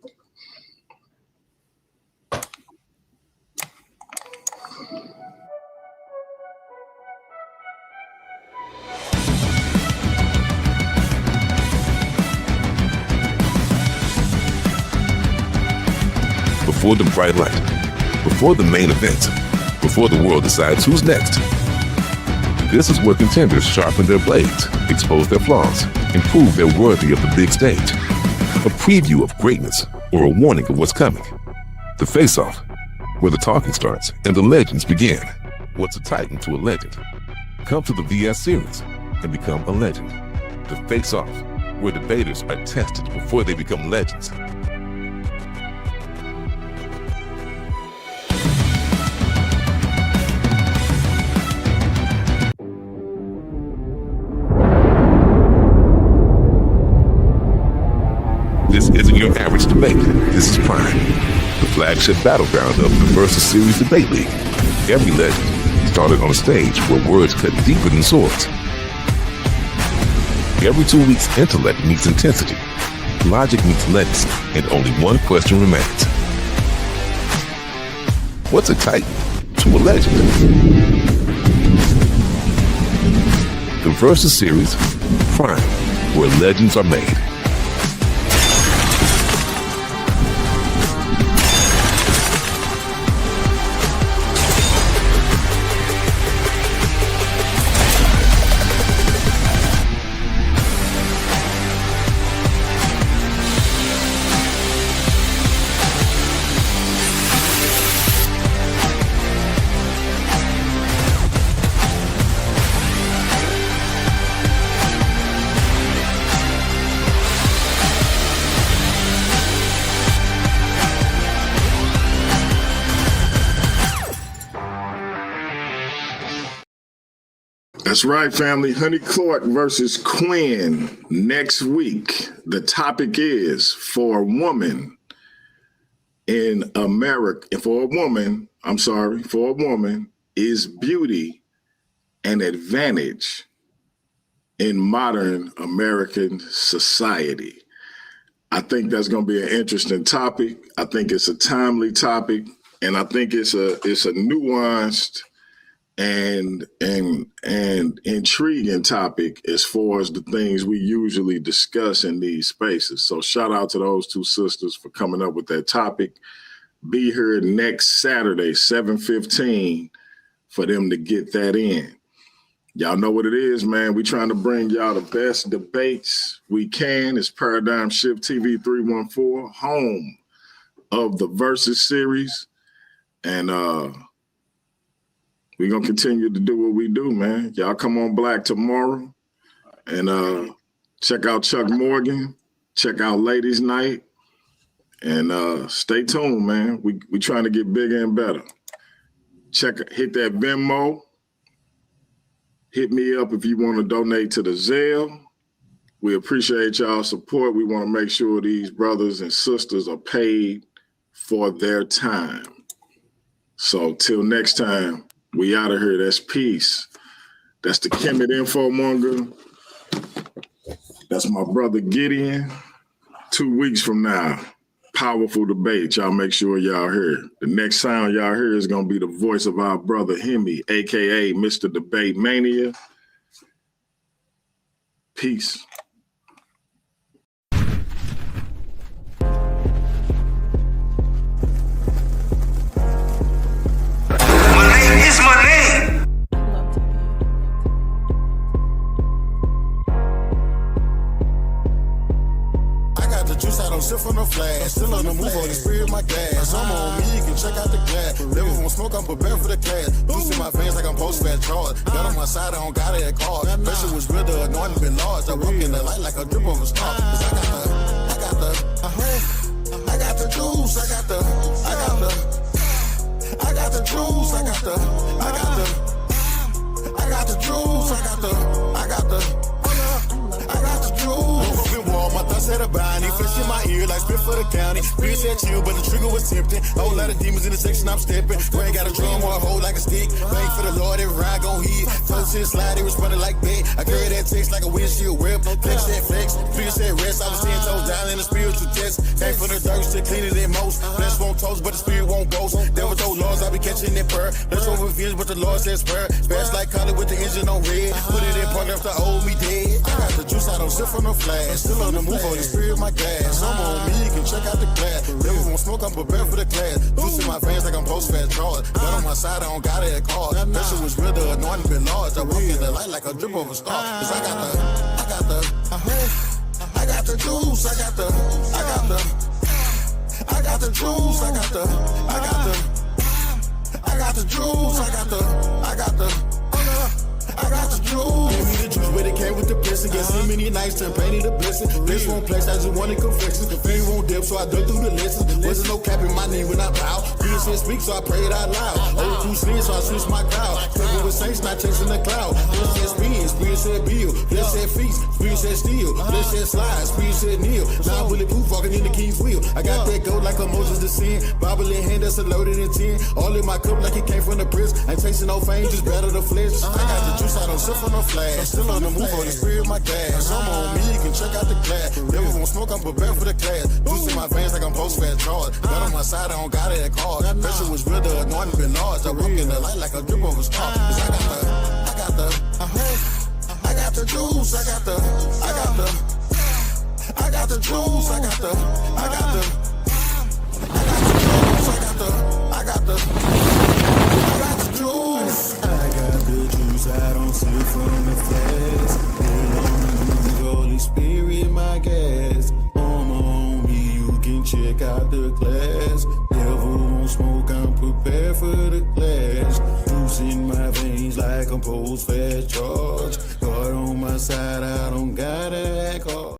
Before the bright light, before the main event, before the world decides who's next. This is where contenders sharpen their blades, expose their flaws, and prove they're worthy of the big stage. A preview of greatness or a warning of what's coming. The face-off, where the talking starts and the legends begin. What's a titan to a legend? Come to the VS series and become a legend. The face-off, where debaters are tested before they become legends. This isn't your average debate. This is Prime, the flagship battleground of the Versus Series Debate League. Every legend started on a stage where words cut deeper than swords. Every 2 weeks, intellect meets intensity, logic meets legacy, and only one question remains. What's a titan to a legend? The Versus Series, Prime, where legends are made.
That's right, family. Honey Clark versus Quinn next week. The topic is for a woman in America. For a woman, is beauty an advantage in modern American society? I think that's going to be an interesting topic. I think it's a timely topic, and I think it's a nuanced and intriguing topic as far as the things we usually discuss in these spaces. So shout out to those two sisters for coming up with that topic. Be here next Saturday, 7:15, for them to get that in. Y'all know what it is, man. We trying to bring y'all the best debates we can. It's Paradigm Shift TV 314, home of the Versus series. And we're going to continue to do what we do, man. Y'all come on Black tomorrow and check out Chuck Morgan, check out Ladies Night, And stay tuned, man. We trying to get bigger and better. Hit that Venmo. Hit me up if you want to donate to the Zelle. We appreciate y'all's support. We want to make sure these brothers and sisters are paid for their time. So till next time, we out of here. That's peace. That's the Kemet Infomonger. That's my brother Gideon. 2 weeks from now, powerful debate. Y'all make sure y'all hear. The next sound y'all hear is going to be the voice of our brother Hemi, a.k.a. Mr. Debate Mania. Peace.
Sip on the flash, still on the move on the spirit of my gas. I'm on me, you can check out the glass. Never won't smoke, I'm prepared for the class. Boost in my veins like I'm post-fat charge. Got on my side, I don't got it at car. Pressure was real, the anointing been large. I walk in the light like a drip of a star. Cause I got the juice, I got the juice, I got the juice, I got the juice. My thoughts had a bind, flesh in my ear like spit for the county. Spirit said chill, but the trigger was tempting. Whole lot of demons in the section I'm stepping. Brain got a drum or a hole like a stick. Bang for the Lord, every ride gon' hit. Close to the slide, it was running like that. I carry that text like a windshield whip. Flex said flex, fear said rest. I was 10 toes down in the spiritual test. Came for the dirt, still cleaner than most. Flesh won't toast, but the spirit won't ghost. Devil told laws, I be catching that purr. Let's over revenge, but the Lord says spur. Fast like collar with the engine on red. Put it in park after hold me dead. I got the juice, I don't sip from no flash. Still on the move on the spirit of my gas. I'm on me, you can check out the glass. Never won't smoke, I'm prepared for the class. Juice in my veins like I'm post-fat charge. Got on my side, I don't got it at car. Pressure was real, the anointing been large. I walk in the light like a drip of a star. Cause I got the juice, I got the juice, I got the juice, I got the juice. Gave me the juice, but it came with the blessing. Get so many nights to painted a blessing. This won't place, I just wanted confessions. The fame won't dip, so I dug through the lessons. Wasn't no cap in my name when I bow. Spirit said speak, so I prayed out loud. Old crew slid, so I switched my crowd. Covered with saints, not chasing the cloud. Spirit said spin, spirit said build. Flesh said feast, spirit said steal. Flesh said slide, spirit said kneel. Now I'm bulletproof, walking in the king's wheel. I got that gold like a Moses the sin. Bible in hand, that's a loaded in 10. All in my cup like it came from the prison. Ain't chasing no fame, just battle the flesh. I got the juice, I don't sip on no flash. Still on the move on the spirit of my gas. I'm on me, you can check out the glass. Never won't smoke, I'm prepared for the class. Juice in my veins like I'm post-fat charge. Got on my side, I don't got it at car. Pressure was real, the anointing been large. I walk in the light like a drip of a star. Cause I got the juice, I got the juice, I got the juice. I got the juice, I don't sip from the flask. Holy Spirit, my gas. On me, you can check out the class. Devil won't smoke, I'm prepared for the clash. Juice in my veins like I'm post-fat charge. God on my side, I don't got to act hard.